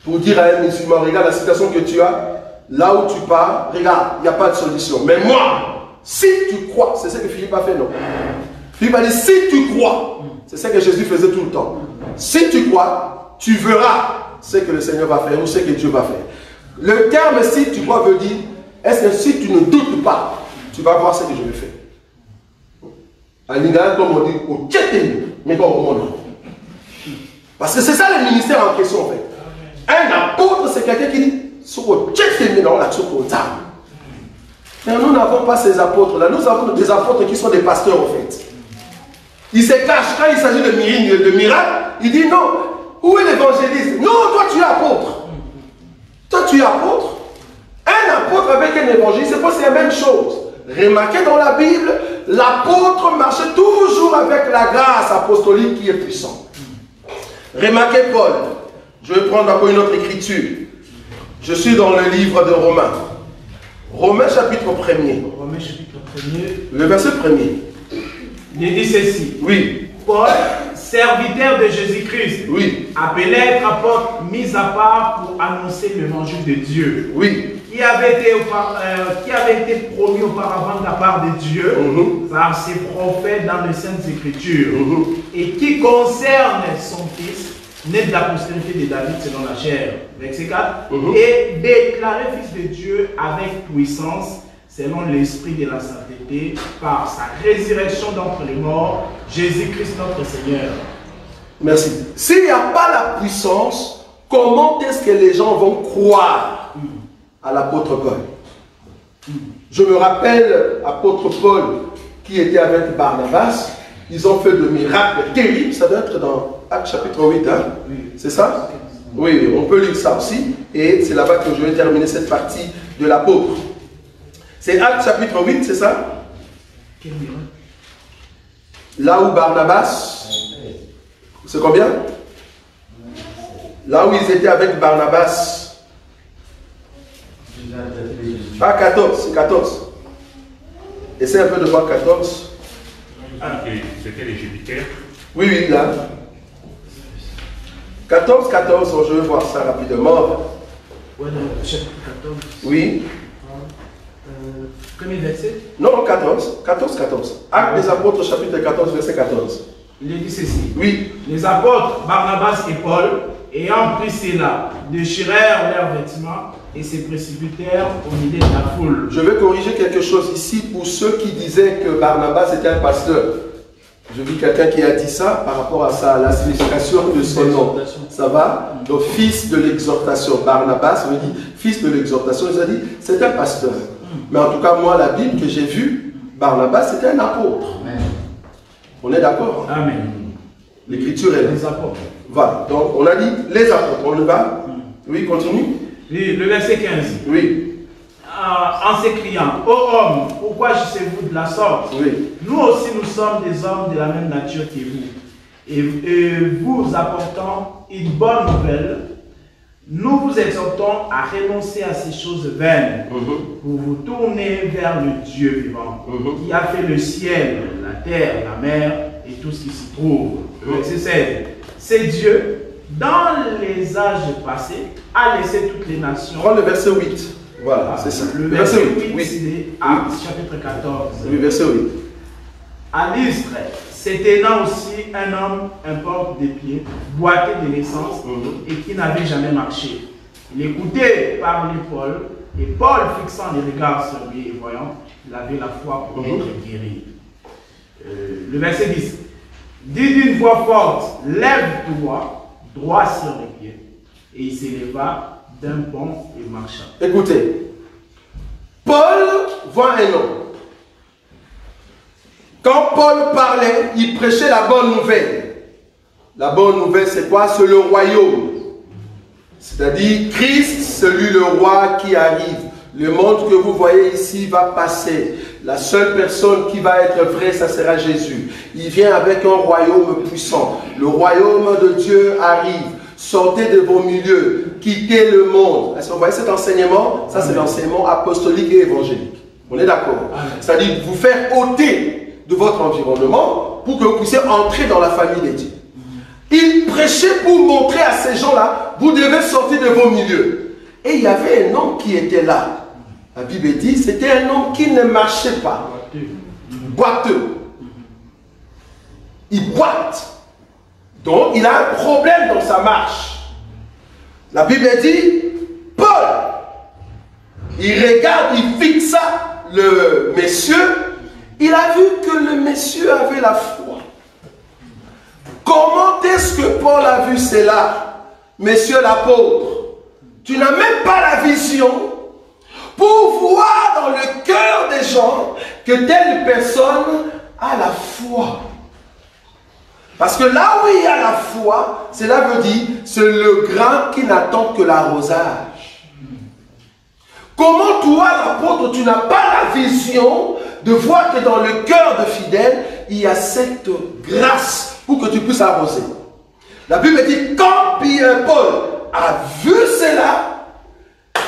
Pour dire à un musulman, regarde la situation que tu as, là où tu pars, regarde, il n'y a pas de solution. Mais moi, si tu crois, c'est ce que Philippe a fait, non? Philippe a dit, si tu crois, c'est ce que Jésus faisait tout le temps. Si tu crois, tu verras ce que le Seigneur va faire ou ce que Dieu va faire. Le terme si tu crois veut dire, est-ce que si tu ne doutes pas, tu vas voir ce que je vais faire. En Lingala, comme on dit, au tchété, mais pas au monde. Parce que c'est ça le ministère en question en fait. Un apôtre, c'est quelqu'un qui dit, au tchété, mais dans l'action pour ça. Mais nous n'avons pas ces apôtres-là. Nous avons des apôtres qui sont des pasteurs en fait. Ils se cachent quand il s'agit de miracles. Il dit non, où est l'évangéliste? Non, toi tu es apôtre. Toi tu es apôtre. Un apôtre avec un évangéliste, c'est pas la même chose. Remarquez dans la Bible, l'apôtre marchait toujours avec la grâce apostolique qui est puissante. Remarquez Paul. Je vais prendre encore une autre écriture. Je suis dans le livre de Romains. Romains chapitre 1er. Romains chapitre 1er. Le verset 1er. Il dit ceci. Oui. Paul, serviteur de Jésus-Christ, oui, appelé à être apôtre, mis à part pour annoncer l'évangile de Dieu, oui, qui avait été promis auparavant de la part de Dieu par ses prophètes dans les Saintes Écritures, et qui concerne son fils, né de la postérité de David selon la chair, verset 4, et déclaré fils de Dieu avec puissance, selon l'esprit de la sainteté, par sa résurrection d'entre les morts, Jésus-Christ notre Seigneur. Merci. S'il n'y a pas la puissance, comment est-ce que les gens vont croire à l'apôtre Paul? Je me rappelle l'apôtre Paul qui était avec Barnabas. Ils ont fait de miracles terribles. Ça doit être dans Actes chapitre 8. Hein? Oui. C'est ça? Oui, on peut lire ça aussi. Et c'est là-bas que je vais terminer cette partie de l'apôtre. C'est Actes chapitre 8, c'est ça? Quel miracle? Là où Barnabas, c'est combien? Là où ils étaient avec Barnabas. Ah, 14, c'est 14. Essaye un peu de voir 14. Ah, c'était les Jupiters. Oui, oui, là. 14, 14, je vais voir ça rapidement. Ouais, chapitre 14. Oui. Premier verset? Non, 14. 14, 14. Actes des apôtres, chapitre 14, verset 14. Il dit ceci. Oui. Les apôtres Barnabas et Paul, ayant pris cela, déchirèrent leurs vêtements et se précipitèrent au milieu de la foule. Je vais corriger quelque chose ici pour ceux qui disaient que Barnabas était un pasteur. Je vis quelqu'un qui a dit ça par rapport à ça, la signification de son nom. Ça va? Donc, fils de l'exhortation. Barnabas, on dit fils de l'exhortation. Ils ont dit c'est un pasteur. Mais en tout cas, moi, la Bible que j'ai vue, Barnabas, c'était un apôtre. Amen. On est d'accord? Amen. L'écriture est là. Les apôtres. Voilà. Donc, on a dit les apôtres. On le va? Oui, continue. Oui, le verset 15. Oui. En s'écriant, ô homme, pourquoi agissez-vous de la sorte? Oui. Nous aussi, nous sommes des hommes de la même nature que vous. Et vous apportant une bonne nouvelle, nous vous exhortons à renoncer à ces choses vaines pour vous tourner vers le Dieu vivant qui a fait le ciel, la terre, la mer et tout ce qui s'y trouve. Verset 16. C'est Dieu, dans les âges passés, a laissé toutes les nations. Prends le verset 8. Voilà, c'est ça. Le verset 8, oui. C'est Actes chapitre 14. Oui, verset 8. À Lystre, c'était là aussi un homme, un porte des pieds, boité de naissance et qui n'avait jamais marché. Il écoutait parler Paul, et Paul, fixant les regards sur lui et voyant, il avait la foi pour être guéri. Le verset 10. Dit d'une voix forte, lève-toi, droit sur les pieds. Et il s'éleva d'un bond et marcha. Écoutez, Paul voit un homme. Quand Paul parlait, il prêchait la bonne nouvelle. La bonne nouvelle, c'est quoi? C'est le royaume. C'est-à-dire Christ, celui le roi qui arrive. Le monde que vous voyez ici va passer. La seule personne qui va être vraie, ça sera Jésus. Il vient avec un royaume puissant. Le royaume de Dieu arrive. Sortez de vos milieux. Quittez le monde. Est-ce que vous voyez cet enseignement? Ça, c'est l'enseignement apostolique et évangélique. On est d'accord? C'est-à-dire vous faire ôter de votre environnement pour que vous puissiez entrer dans la famille des dieux. Il prêchait pour montrer à ces gens-là, vous devez sortir de vos milieux. Et il y avait un homme qui était là. La Bible dit, c'était un homme qui ne marchait pas. Boiteux. Il boite. Donc, il a un problème dans sa marche. La Bible dit, Paul, il regarde, il fixa le monsieur. Il a vu que le monsieur avait la foi. Comment est-ce que Paul a vu cela? Monsieur l'apôtre, tu n'as même pas la vision pour voir dans le cœur des gens que telle personne a la foi. Parce que là où il y a la foi, cela veut dire, c'est le grain qui n'attend que l'arrosage. Comment toi, l'apôtre, tu n'as pas la vision de voir que dans le cœur de fidèles, il y a cette grâce pour que tu puisses arroser. La Bible dit, quand Paul a vu cela,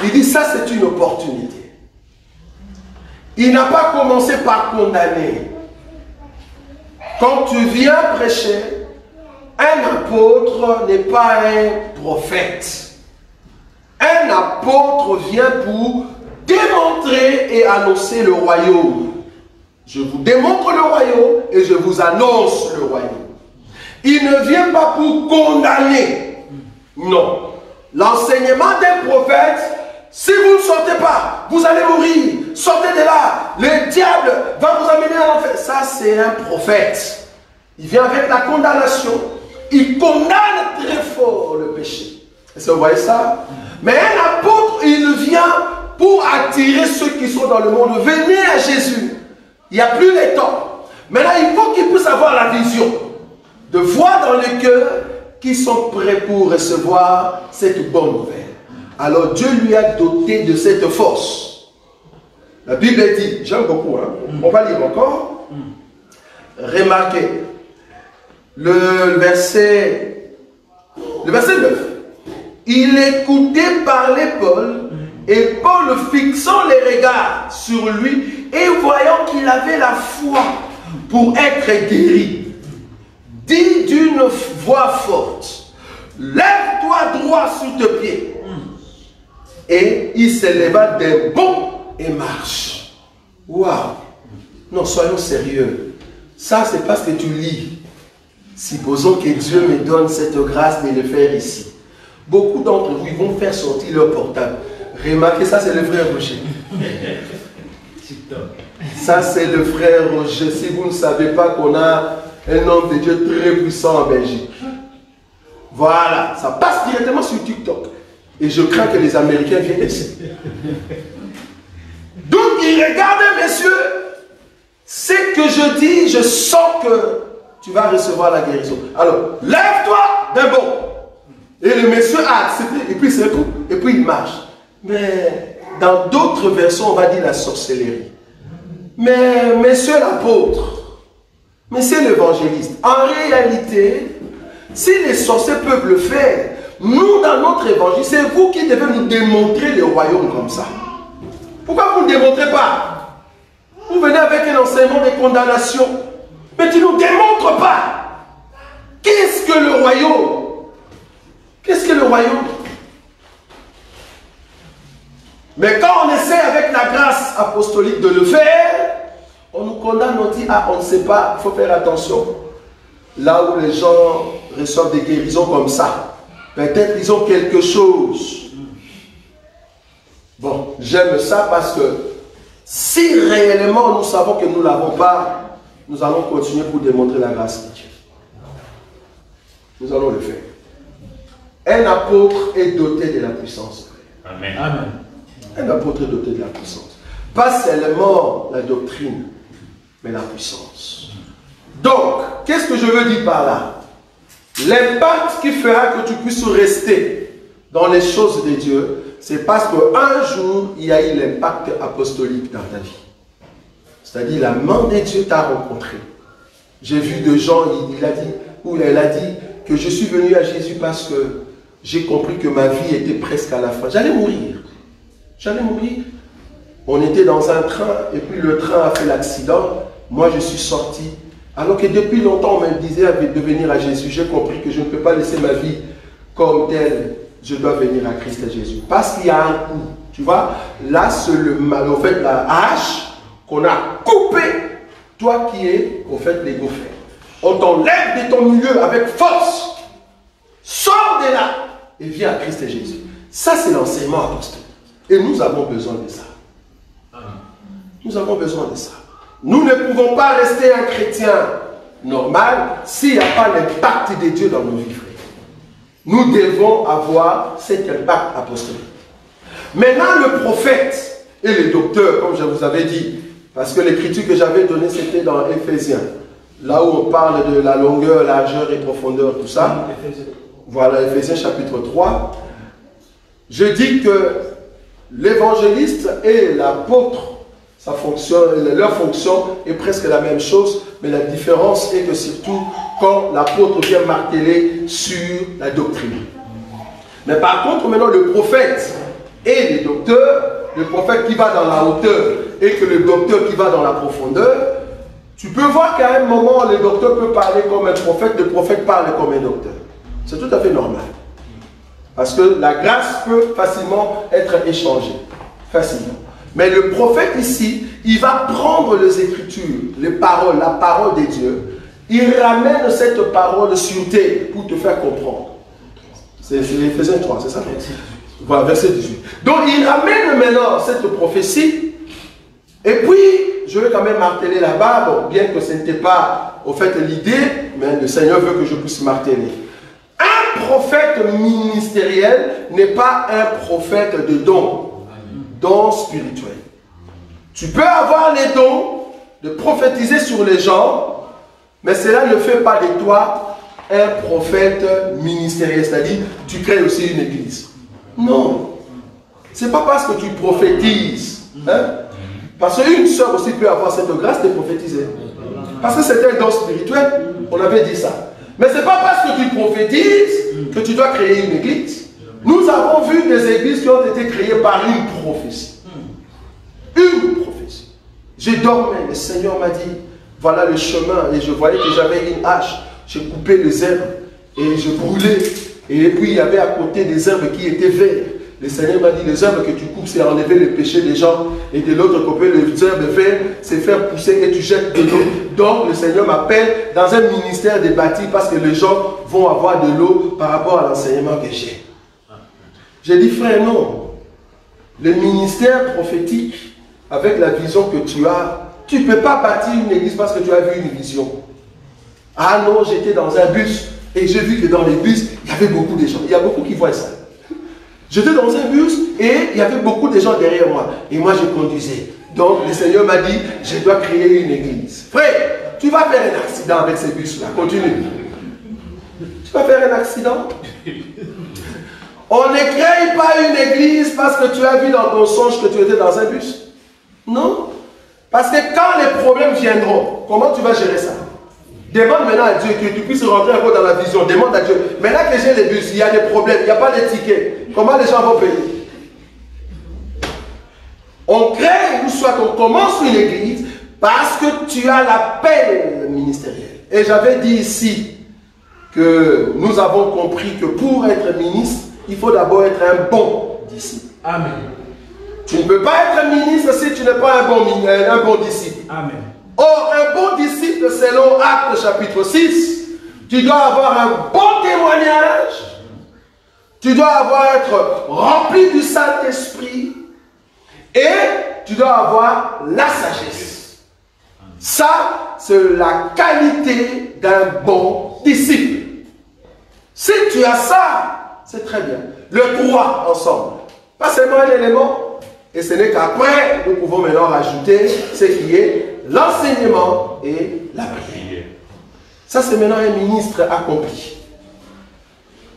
il dit, ça c'est une opportunité. Il n'a pas commencé par condamner. Quand tu viens prêcher, un apôtre n'est pas un prophète. Un apôtre vient pour démontrer et annoncer le royaume. Je vous démontre le royaume et je vous annonce le royaume. Il ne vient pas pour condamner. Non. L'enseignement d'un prophète, si vous ne sortez pas, vous allez mourir. Sortez de là. Le diable va vous amener à l'enfer. Ça, c'est un prophète. Il vient avec la condamnation. Il condamne très fort le péché. Est-ce que vous voyez ça? Mais un apôtre, il vient pour attirer ceux qui sont dans le monde. Venez à Jésus. Il n'y a plus le temps. Maintenant, il faut qu'ils puissent avoir la vision de voir dans le cœur qu'ils sont prêts pour recevoir cette bonne nouvelle. Alors Dieu lui a doté de cette force. La Bible dit, j'aime beaucoup, hein? On va lire encore. Remarquez, le verset 9. Il écoutait parler Paul, et Paul fixant les regards sur lui, et voyant qu'il avait la foi pour être guéri, dit d'une voix forte, lève-toi droit sur tes pieds. Et il se leva d'un bond et marche. Waouh! Non, soyons sérieux. Ça, c'est parce que tu lis. Supposons que Dieu me donne cette grâce de le faire ici. Beaucoup d'entre vous, ils vont faire sortir leur portable. Remarquez, ça c'est le frère Roger. Ça c'est le frère Roger. Si vous ne savez pas qu'on a un homme de Dieu très puissant en Belgique. Voilà, ça passe directement sur TikTok. Et je crains que les Américains viennent ici. Donc il regarde, messieurs, ce que je dis, je sens que tu vas recevoir la guérison. Alors, lève-toi d'un bond. Et le monsieur a accepté, et puis c'est tout, et puis il marche. Mais dans d'autres versions, on va dire la sorcellerie. Mais monsieur l'apôtre, monsieur l'évangéliste, en réalité, si les sorciers peuvent le faire, nous dans notre évangile, c'est vous qui devez nous démontrer le royaume comme ça. Pourquoi vous ne démontrez pas? Vous venez avec un enseignement de condamnation, mais tu ne nous démontres pas. Qu'est-ce que le royaume? Qu'est-ce que le royaume? Mais quand on essaie avec la grâce apostolique de le faire, on nous condamne, on dit, ah, on ne sait pas, il faut faire attention. Là où les gens reçoivent des guérisons comme ça, peut-être ils ont quelque chose. Bon, j'aime ça parce que si réellement nous savons que nous ne l'avons pas, nous allons continuer pour démontrer la grâce de Dieu. Nous allons le faire. Un apôtre est doté de la puissance. Amen. Amen. Un apôtre est doté de la puissance. Pas seulement la doctrine, mais la puissance. Donc, qu'est-ce que je veux dire par là? L'impact qui fera que tu puisses rester dans les choses de Dieu, c'est parce qu'un jour, il y a eu l'impact apostolique dans ta vie. C'est-à-dire, la main de Dieu t'a rencontré. J'ai vu des gens, il a dit, ou elle a dit, que je suis venu à Jésus parce que j'ai compris que ma vie était presque à la fin. J'allais mourir. J'allais mourir. On était dans un train, et puis le train a fait l'accident. Moi, je suis sorti. Alors que depuis longtemps, on me disait de venir à Jésus. J'ai compris que je ne peux pas laisser ma vie comme telle. Je dois venir à Christ et Jésus. Parce qu'il y a un coup. Tu vois, là, c'est le mal. Au fait, la hache qu'on a coupé, toi qui es, au fait, l'ego fait. On t'enlève de ton milieu avec force. Sors de là et viens à Christ et Jésus. Ça, c'est l'enseignement apostolique. Et nous avons besoin de ça. Nous avons besoin de ça. Nous ne pouvons pas rester un chrétien normal s'il n'y a pas l'impact de Dieu dans nos vies. Nous devons avoir cet impact apostolique. Maintenant, le prophète et le docteur, comme je vous avais dit, parce que l'écriture que j'avais donnée, c'était dans Éphésiens. Là où on parle de la longueur, largeur et profondeur, tout ça. Voilà, Éphésiens chapitre 3. Je dis que l'évangéliste et l'apôtre, leur fonction est presque la même chose, mais la différence est que surtout quand l'apôtre vient marteler sur la doctrine. Mais par contre, maintenant, le prophète et le docteur, le prophète qui va dans la hauteur et que le docteur qui va dans la profondeur, tu peux voir qu'à un moment, le docteur peut parler comme un prophète, le prophète parle comme un docteur. C'est tout à fait normal. Parce que la grâce peut facilement être échangée. Facilement. Mais le prophète ici, il va prendre les Écritures, les paroles, la parole de Dieu. Il ramène cette parole sur terre pour te faire comprendre. C'est Éphésiens 3, c'est ça? Voilà, verset 18. Donc il ramène maintenant cette prophétie. Et puis, je vais quand même marteler là-bas, bon, bien que ce n'était pas au fait l'idée, mais le Seigneur veut que je puisse marteler. Un prophète ministériel n'est pas un prophète de don spirituel. Tu peux avoir les dons de prophétiser sur les gens, mais cela ne fait pas de toi un prophète ministériel, c'est-à-dire tu crées aussi une église. Non. C'est pas parce que tu prophétises, hein? Parce qu'une sœur aussi peut avoir cette grâce de prophétiser. Parce que c'est un don spirituel, on avait dit ça. Mais ce n'est pas parce que tu prophétises que tu dois créer une église. Nous avons vu des églises qui ont été créées par une prophétie. Une prophétie. J'ai dormi, le Seigneur m'a dit, voilà le chemin, et je voyais que j'avais une hache. J'ai coupé les herbes et je brûlais. Et puis il y avait à côté des herbes qui étaient vertes. Le Seigneur m'a dit, les herbes que tu coupes, c'est enlever le péché des gens. Et de l'autre côté, les herbes vertes, c'est faire pousser et tu jettes de l'eau. Donc le Seigneur m'appelle dans un ministère de bâti parce que les gens vont avoir de l'eau par rapport à l'enseignement que j'ai. J'ai dit, frère, non. Le ministère prophétique, avec la vision que tu as, tu ne peux pas bâtir une église parce que tu as vu une vision. Ah non, j'étais dans un bus et j'ai vu que dans les bus, il y avait beaucoup de gens. Il y a beaucoup qui voient ça. J'étais dans un bus et il y avait beaucoup de gens derrière moi. Et moi, je conduisais. Donc, le Seigneur m'a dit, je dois créer une église. Frère, tu vas faire un accident avec ces bus-là. Continue. Tu vas faire un accident. On ne crée pas une église parce que tu as vu dans ton songe que tu étais dans un bus. Non. Parce que quand les problèmes viendront, comment tu vas gérer ça? Demande maintenant à Dieu que tu puisses rentrer un peu dans la vision. Demande à Dieu. Maintenant que j'ai les bus, il y a des problèmes, il n'y a pas de tickets. Comment les gens vont payer? On crée, ou soit on commence une église parce que tu as l'appel ministériel. Et j'avais dit ici que nous avons compris que pour être ministre, il faut d'abord être un bon disciple. Amen. Tu ne peux pas être ministre si tu n'es pas un bon disciple. Amen. Or, un bon disciple, selon Actes chapitre 6, tu dois avoir un bon témoignage, tu dois être rempli du Saint-Esprit et tu dois avoir la sagesse. Ça, c'est la qualité d'un bon disciple. Si tu as ça, c'est très bien. Le 3 ensemble. Pas seulement un élément. Et ce n'est qu'après, nous pouvons maintenant rajouter ce qui est l'enseignement et la prière. Ça, c'est maintenant un ministre accompli.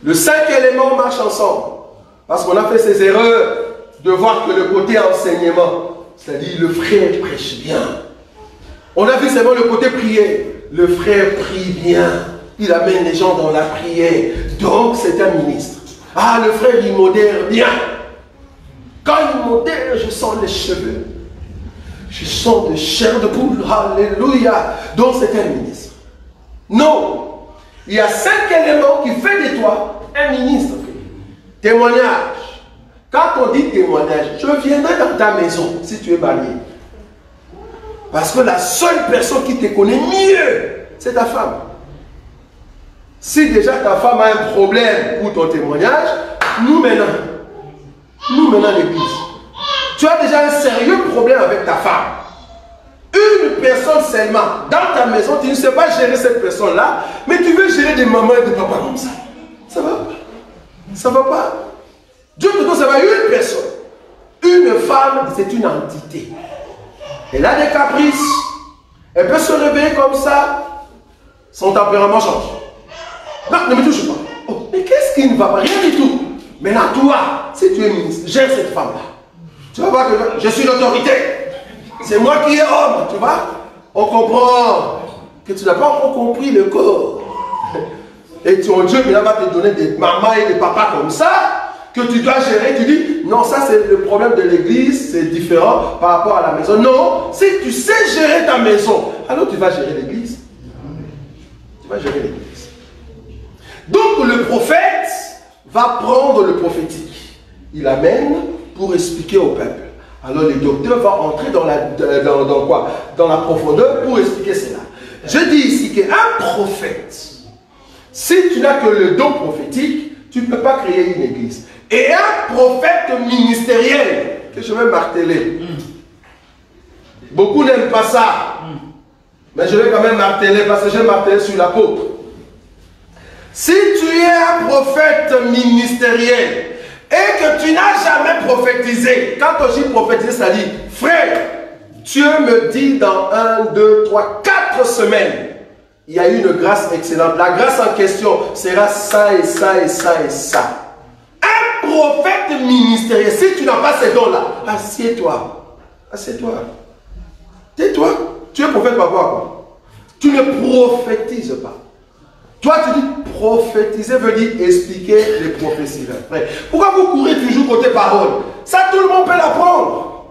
Le 5 éléments marchent ensemble. Parce qu'on a fait ces erreurs de voir que le côté enseignement, c'est-à-dire le frère prêche bien. On a vu seulement le côté prière. Le frère prie bien. Il amène les gens dans la prière. Donc, c'est un ministre. Ah, le frère, il modère bien. Quand il modère, je sens les cheveux. Je sens de chair de poule. Alléluia. Donc, c'est un ministre. Non. Il y a 5 éléments qui font de toi un ministre. Témoignage. Quand on dit témoignage, je viendrai dans ta maison si tu es marié. Parce que la seule personne qui te connaît mieux, c'est ta femme. Si déjà ta femme a un problème pour ton témoignage, nous maintenant l'église, tu as déjà un sérieux problème avec ta femme. Une personne seulement, dans ta maison, tu ne sais pas gérer cette personne-là, mais tu veux gérer des mamans et des papas comme ça. Ça va pas. Ça va pas. Dieu te donne, ça va une personne. Une femme, c'est une entité. Elle a des caprices. Elle peut se réveiller comme ça. Son tempérament change. Non, ne me touche pas. Oh, mais qu'est-ce qui ne va pas? Rien du tout. Maintenant, toi, si tu es ministre, gère cette femme-là. Tu vas voir que je suis l'autorité. C'est moi qui est homme, tu vois. On comprend que tu n'as pas encore compris le corps. Et ton Dieu maintenant va te donner des mamans et des papas comme ça, que tu dois gérer. Tu dis, non, ça c'est le problème de l'église, c'est différent par rapport à la maison. Non, si tu sais gérer ta maison, alors tu vas gérer l'église. Tu vas gérer l'église. Donc le prophète va prendre le prophétique. Il amène pour expliquer au peuple. Alors le docteur va entrer dans la profondeur pour expliquer cela. Je dis ici qu'un prophète, si tu n'as que le don prophétique, tu ne peux pas créer une église. Et un prophète ministériel, que je vais marteler. Beaucoup n'aiment pas ça. Mais je vais quand même marteler parce que je vais marteler sur l'apôtre. Si tu es un prophète ministériel et que tu n'as jamais prophétisé, quand on dit prophétiser, ça dit, frère, Dieu me dit dans 1, 2, 3, 4 semaines, il y a une grâce excellente. La grâce en question sera ça et ça et ça et ça. Un prophète ministériel, si tu n'as pas ces dons-là, assieds-toi. Assieds-toi. Tais-toi. Tu es prophète par quoi? Tu ne prophétises pas. Toi, tu dis prophétiser veut dire expliquer les prophéties. Pourquoi vous courez toujours côté parole? Ça, tout le monde peut l'apprendre.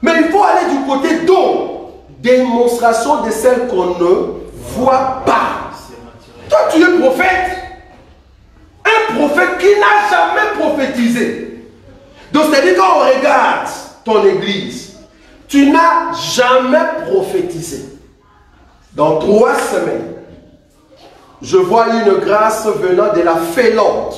Mais il faut aller du côté don. Démonstration de celle qu'on ne voit pas. Toi, tu es prophète. Un prophète qui n'a jamais prophétisé. Donc, c'est-à-dire quand on regarde ton église, tu n'as jamais prophétisé. Dans 3 semaines, je vois une grâce venant de la Finlande.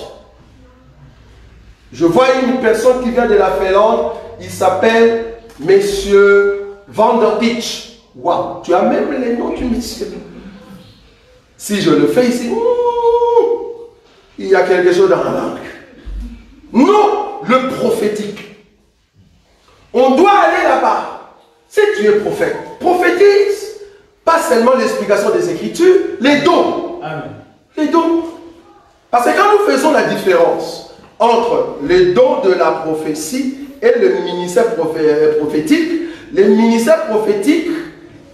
Je vois une personne qui vient de la Finlande. Il s'appelle Monsieur Vanderbeach. Waouh, tu as même les noms du monsieur. Si je le fais ici, il y a quelque chose dans la langue. Non, le prophétique. On doit aller là-bas. Si tu es prophète, prophétise. Pas seulement l'explication des Écritures, les dons. Amen. Les dons. Parce que quand nous faisons la différence entre les dons de la prophétie et le ministère prophétique, le ministère prophétique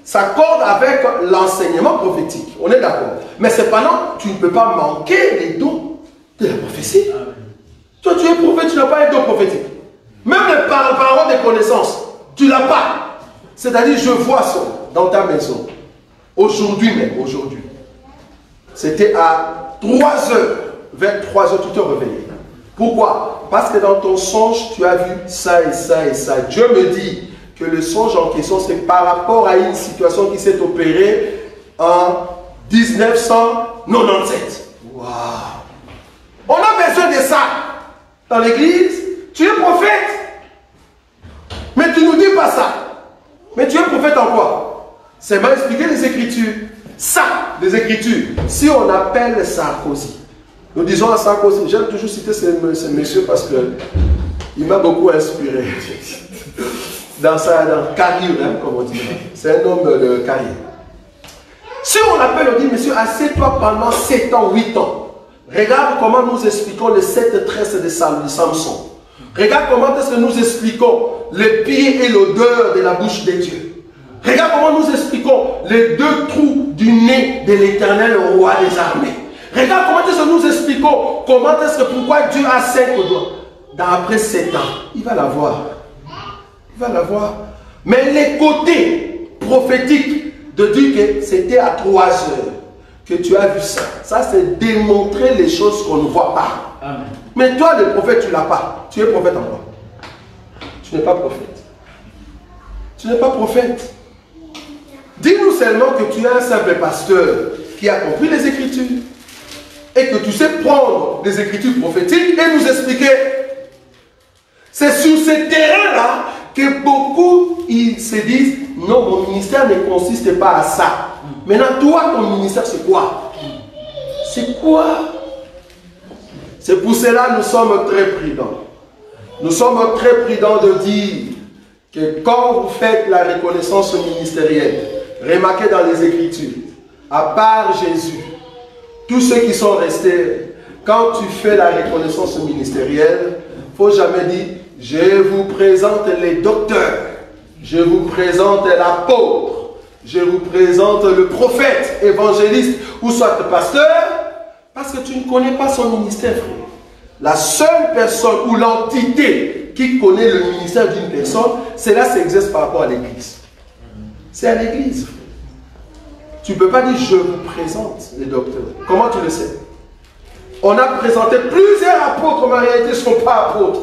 s'accorde avec l'enseignement prophétique. On est d'accord. Mais cependant, tu ne peux pas manquer les dons de la prophétie. Amen. Toi, tu es prophète, tu n'as pas un don prophétique. Même les paroles de connaissance, tu ne l'as pas. C'est-à-dire, je vois ça dans ta maison. Aujourd'hui même, aujourd'hui. C'était à 3 heures. Vers 3 heures, tu te réveillais. Pourquoi? Parce que dans ton songe, tu as vu ça et ça et ça. Dieu me dit que le songe en question, c'est par rapport à une situation qui s'est opérée en 1997. Waouh! On a besoin de ça dans l'église. Tu es prophète. Mais tu ne nous dis pas ça. Mais tu es prophète en quoi? C'est mal expliqué les Écritures. Ça, les Écritures. Si on appelle Sarkozy, nous disons à Sarkozy, j'aime toujours citer ce monsieur parce que Il m'a beaucoup inspiré. Dans carrière, hein, comme on dit. C'est un homme de carrière. Si on l'appelle, on dit, monsieur, assieds-toi pendant 7 ans, 8 ans. Regarde comment nous expliquons les 7 tresses de Samson. Regarde comment est-ce que nous expliquons les pieds et l'odeur de la bouche de Dieu. Regarde comment nous expliquons les 2 trous du nez de l'Éternel, roi des armées. Regarde comment est-ce que nous expliquons comment est-ce que pourquoi Dieu a 5 doigts. Après 7 ans, il va l'avoir. Il va l'avoir. Mais les côtés prophétiques de dire que c'était à 3 heures que tu as vu ça. Ça, c'est démontrer les choses qu'on ne voit pas. Amen. Mais toi, le prophète, tu ne l'as pas. Tu es prophète en quoi? Tu n'es pas prophète. Tu n'es pas prophète. Dis-nous seulement que tu es un simple pasteur qui a compris les Écritures et que tu sais prendre les Écritures prophétiques et nous expliquer. C'est sur ce terrain-là que beaucoup ils se disent non, mon ministère ne consiste pas à ça. Maintenant, toi, ton ministère, c'est quoi? C'est quoi? C'est pour cela que nous sommes très prudents. Nous sommes très prudents de dire que quand vous faites la reconnaissance ministérielle, remarquez dans les Écritures, à part Jésus, tous ceux qui sont restés, quand tu fais la reconnaissance ministérielle, il ne faut jamais dire je vous présente les docteurs, je vous présente l'apôtre, je vous présente le prophète, évangéliste ou soit le pasteur, parce que tu ne connais pas son ministère, frère. La seule personne ou l'entité qui connaît le ministère d'une personne, c'est là que ça existe par rapport à l'église. C'est à l'église. Tu ne peux pas dire je vous présente les docteurs. Comment tu le sais? On a présenté plusieurs apôtres, mais en réalité, ils ne sont pas apôtres.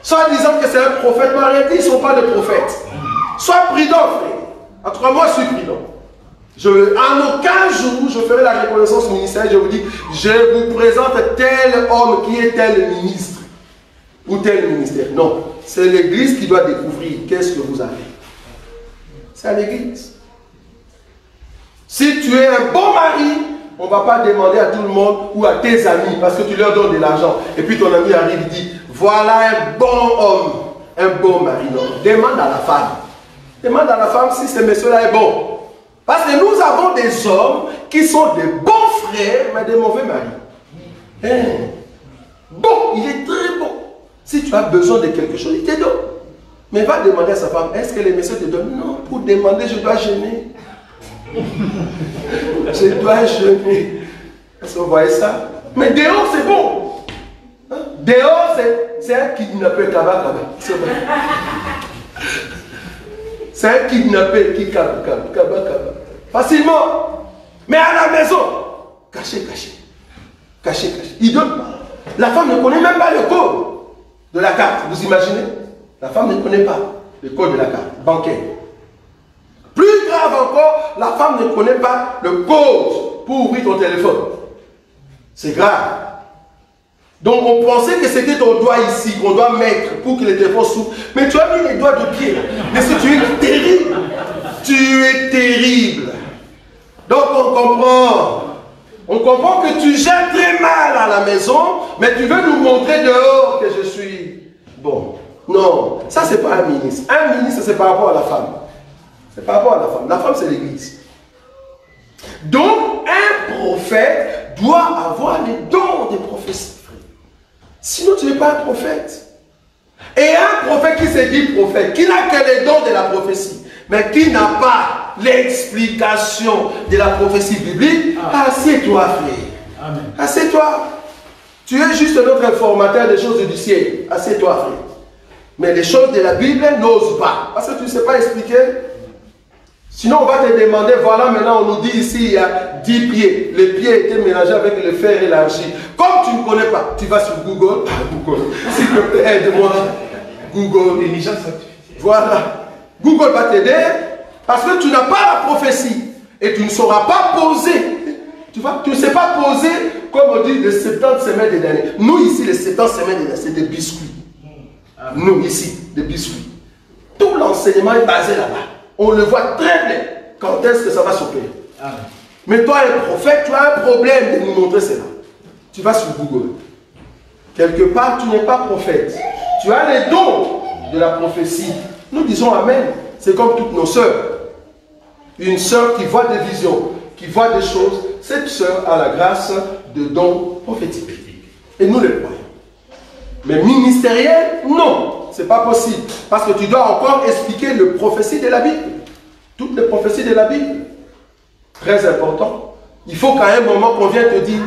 Soit disant que c'est un prophète, mais en réalité, ils ne sont pas des prophètes. Sois prudent, frère. En tout cas, moi, je suis prudent. En aucun jour, je ferai la reconnaissance ministérielle. Je vous dis, je vous présente tel homme qui est tel ministre ou tel ministère. Non, c'est l'église qui doit découvrir qu'est-ce que vous avez. C'est à l'église. Si tu es un bon mari, on ne va pas demander à tout le monde ou à tes amis parce que tu leur donnes de l'argent. Et puis ton ami arrive et dit, voilà un bon homme, un bon mari. Non, demande à la femme. Demande à la femme si ce monsieur-là est bon. Parce que nous avons des hommes qui sont des bons frères, mais des mauvais maris. Bon, il est très bon. Si tu as besoin de quelque chose, il te donne. Mais va demander à sa femme, est-ce que les messieurs te donnent? Non, pour demander, je dois gêner. Je dois jeûner. Est-ce que vous voyez ça? Mais dehors, c'est bon. Hein? Dehors, c'est un kidnappé kaba. C'est un kidnappé qui kaba. Facilement. Mais à la maison, caché. Il donne. La femme ne connaît même pas le code de la carte. Vous imaginez? La femme ne connaît pas le code de la carte bancaire. Plus grave encore, la femme ne connaît pas le code pour ouvrir ton téléphone. C'est grave. Donc on pensait que c'était ton doigt ici qu'on doit mettre pour que le téléphone s'ouvre. Mais tu as mis les doigts de pied. Mais tu es terrible. Tu es terrible. Donc on comprend. On comprend que tu gères très mal à la maison, mais tu veux nous montrer dehors que je suis bon. Non, ça c'est pas un ministre. Un ministre c'est par rapport à la femme. C'est par rapport à la femme. La femme, c'est l'église. Donc, un prophète doit avoir les dons des prophéties. Sinon, tu n'es pas un prophète. Et un prophète qui se dit prophète, qui n'a que les dons de la prophétie, mais qui n'a pas l'explication de la prophétie biblique, assieds-toi, frère. Amen. Assieds-toi. Tu es juste notre informateur des choses du ciel. Assieds-toi, frère. Mais les choses de la Bible, n'ose pas. Parce que tu ne sais pas expliquer. Sinon, on va te demander, voilà, maintenant, on nous dit ici, il y a 10 pieds. Les pieds étaient mélangés avec le fer et l'argile. Comme tu ne connais pas, tu vas sur Google. S'il te plaît, aide-moi. Google. Voilà. Google va t'aider parce que tu n'as pas la prophétie. Et tu ne sauras pas poser. Tu ne sais pas poser, comme on dit, les 70 semaines des derniers. Nous, ici, les 70 semaines des derniers, c'est des biscuits. Nous, ici, des biscuits. Tout l'enseignement est basé là-bas. On le voit très bien. Quand est-ce que ça va s'opérer? Mais toi, un prophète, tu as un problème de nous montrer cela. Tu vas sur Google. quelque part, tu n'es pas prophète. Tu as les dons de la prophétie. Nous disons Amen. C'est comme toutes nos sœurs. Une sœur qui voit des visions, qui voit des choses, cette sœur a la grâce de dons prophétiques. Et nous les croyons. Mais ministériel, non. Ce n'est pas possible. Parce que tu dois encore expliquer les prophéties de la Bible. Toutes les prophéties de la Bible. Très important. Il faut qu'à un moment qu'on vienne te dire,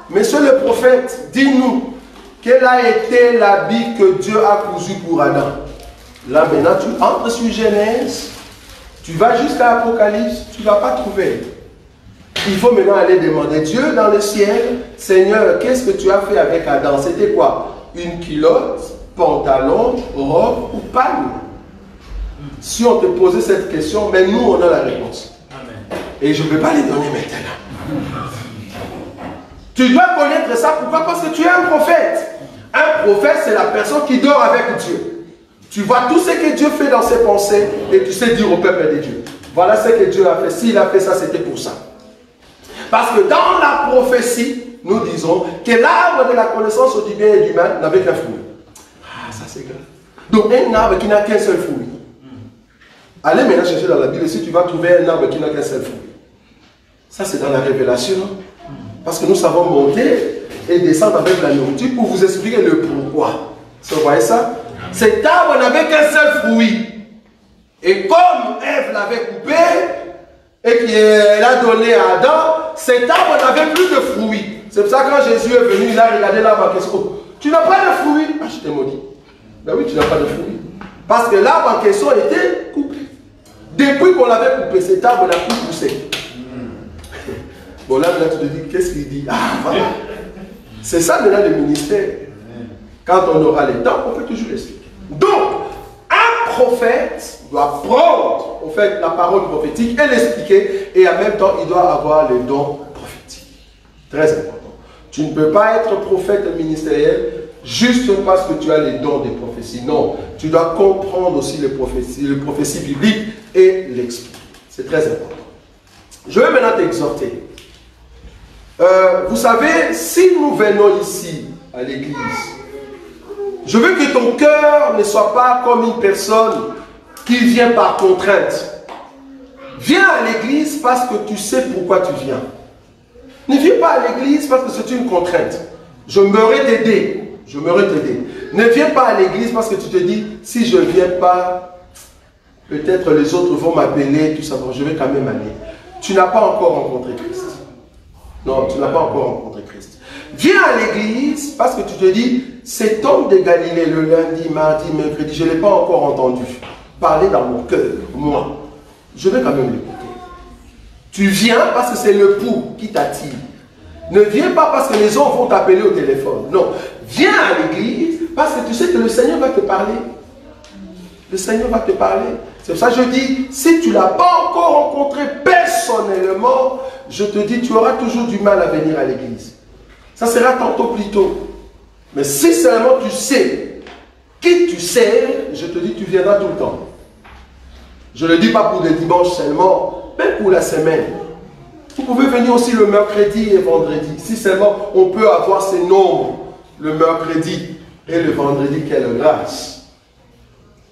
monsieur le prophète, dis-nous, quel a été l'habit que Dieu a cousu pour Adam? Là maintenant, tu entres sur Genèse, tu vas jusqu'à Apocalypse, tu ne vas pas trouver. Il faut maintenant aller demander Dieu dans le ciel, Seigneur, qu'est-ce que tu as fait avec Adam? C'était quoi? Une culotte, pantalon, robe ou palme? Si on te posait cette question, mais nous on a la réponse. Amen. Et je ne peux pas les donner maintenant. Tu dois connaître ça, pourquoi? Parce que tu es un prophète. Un prophète, c'est la personne qui dort avec Dieu. Tu vois tout ce que Dieu fait dans ses pensées et tu sais dire au peuple de Dieu. Voilà ce que Dieu a fait. S'il a fait ça, c'était pour ça. Parce que dans la prophétie, nous disons que l'arbre de la connaissance du bien et du mal n'avait qu'un fruit. Ah, ça c'est grave. Donc un arbre qui n'a qu'un seul fruit. Allez maintenant chercher dans la Bible si tu vas trouver un arbre qui n'a qu'un seul fruit. Ça c'est dans la révélation. Parce que nous savons monter et descendre avec la nourriture pour vous expliquer le pourquoi. Vous voyez ça? Cet arbre n'avait qu'un seul fruit. Et comme Ève l'avait coupé et qu'elle a donné à Adam, cet arbre n'avait plus de fruits. C'est pour ça que quand Jésus est venu, il a regardé l'arbre en question. Tu n'as pas de fruits. Ah, je t'ai maudit. Ben oui, tu n'as pas de fruits. Parce que l'arbre en question était coupé. Depuis qu'on l'avait coupé, cet arbre n'a plus poussé. Bon, là, tu te dis, qu'est-ce qu'il dit? Ah, voilà. C'est ça, maintenant, le ministère. Quand on aura le temps, on peut toujours l'expliquer. Donc, un prophète doit prendre, en fait, la parole prophétique et l'expliquer, et en même temps, il doit avoir les dons prophétiques. Très important. Tu ne peux pas être prophète ministériel juste parce que tu as les dons des prophéties. Non, tu dois comprendre aussi les prophéties bibliques et l'expliquer. C'est très important. Je vais maintenant t'exhorter. Vous savez, si nous venons ici, à l'église, je veux que ton cœur ne soit pas comme une personne qui vient par contrainte. Viens à l'église parce que tu sais pourquoi tu viens. Ne viens pas à l'église parce que c'est une contrainte. Je m'aurais t'aider. Je m'aurais t'aider. Ne viens pas à l'église parce que tu te dis, si je ne viens pas, peut-être les autres vont m'appeler, tout ça. Bon, je vais quand même aller. Tu n'as pas encore rencontré Christ. Non, tu n'as pas encore rencontré Christ. Viens à l'église parce que tu te dis, cet homme de Galilée, le lundi, mardi, mercredi, je ne l'ai pas encore entendu parler dans mon cœur, moi. Je vais quand même l'écouter. Tu viens parce que c'est le pouls qui t'attire. Ne viens pas parce que les gens vont t'appeler au téléphone. Non, viens à l'église parce que tu sais que le Seigneur va te parler. Le Seigneur va te parler. C'est pour ça que je dis, si tu ne l'as pas encore rencontré personnellement, je te dis, tu auras toujours du mal à venir à l'église. Ça sera tantôt plus tôt. Mais si seulement tu sais qui tu sers, je te dis, tu viendras tout le temps. Je ne le dis pas pour le dimanche seulement, mais pour la semaine. Vous pouvez venir aussi le mercredi et vendredi. Si seulement on peut avoir ces nombres, le mercredi et le vendredi, quelle grâce.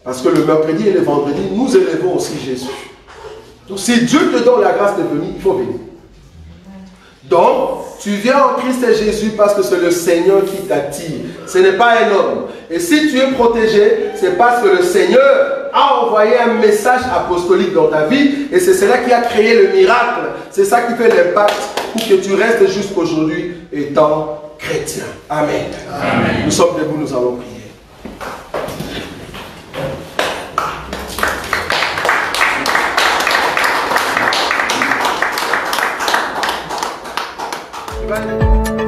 Parce que le mercredi et le vendredi, nous élevons aussi Jésus. Donc si Dieu te donne la grâce de venir, il faut venir. Donc, tu viens en Christ et Jésus parce que c'est le Seigneur qui t'attire. Ce n'est pas un homme. Et si tu es protégé, c'est parce que le Seigneur a envoyé un message apostolique dans ta vie. Et c'est cela qui a créé le miracle. C'est ça qui fait l'impact pour que tu restes jusqu'aujourd'hui étant chrétien. Amen. Amen. Nous sommes debout, nous allons prier. Right.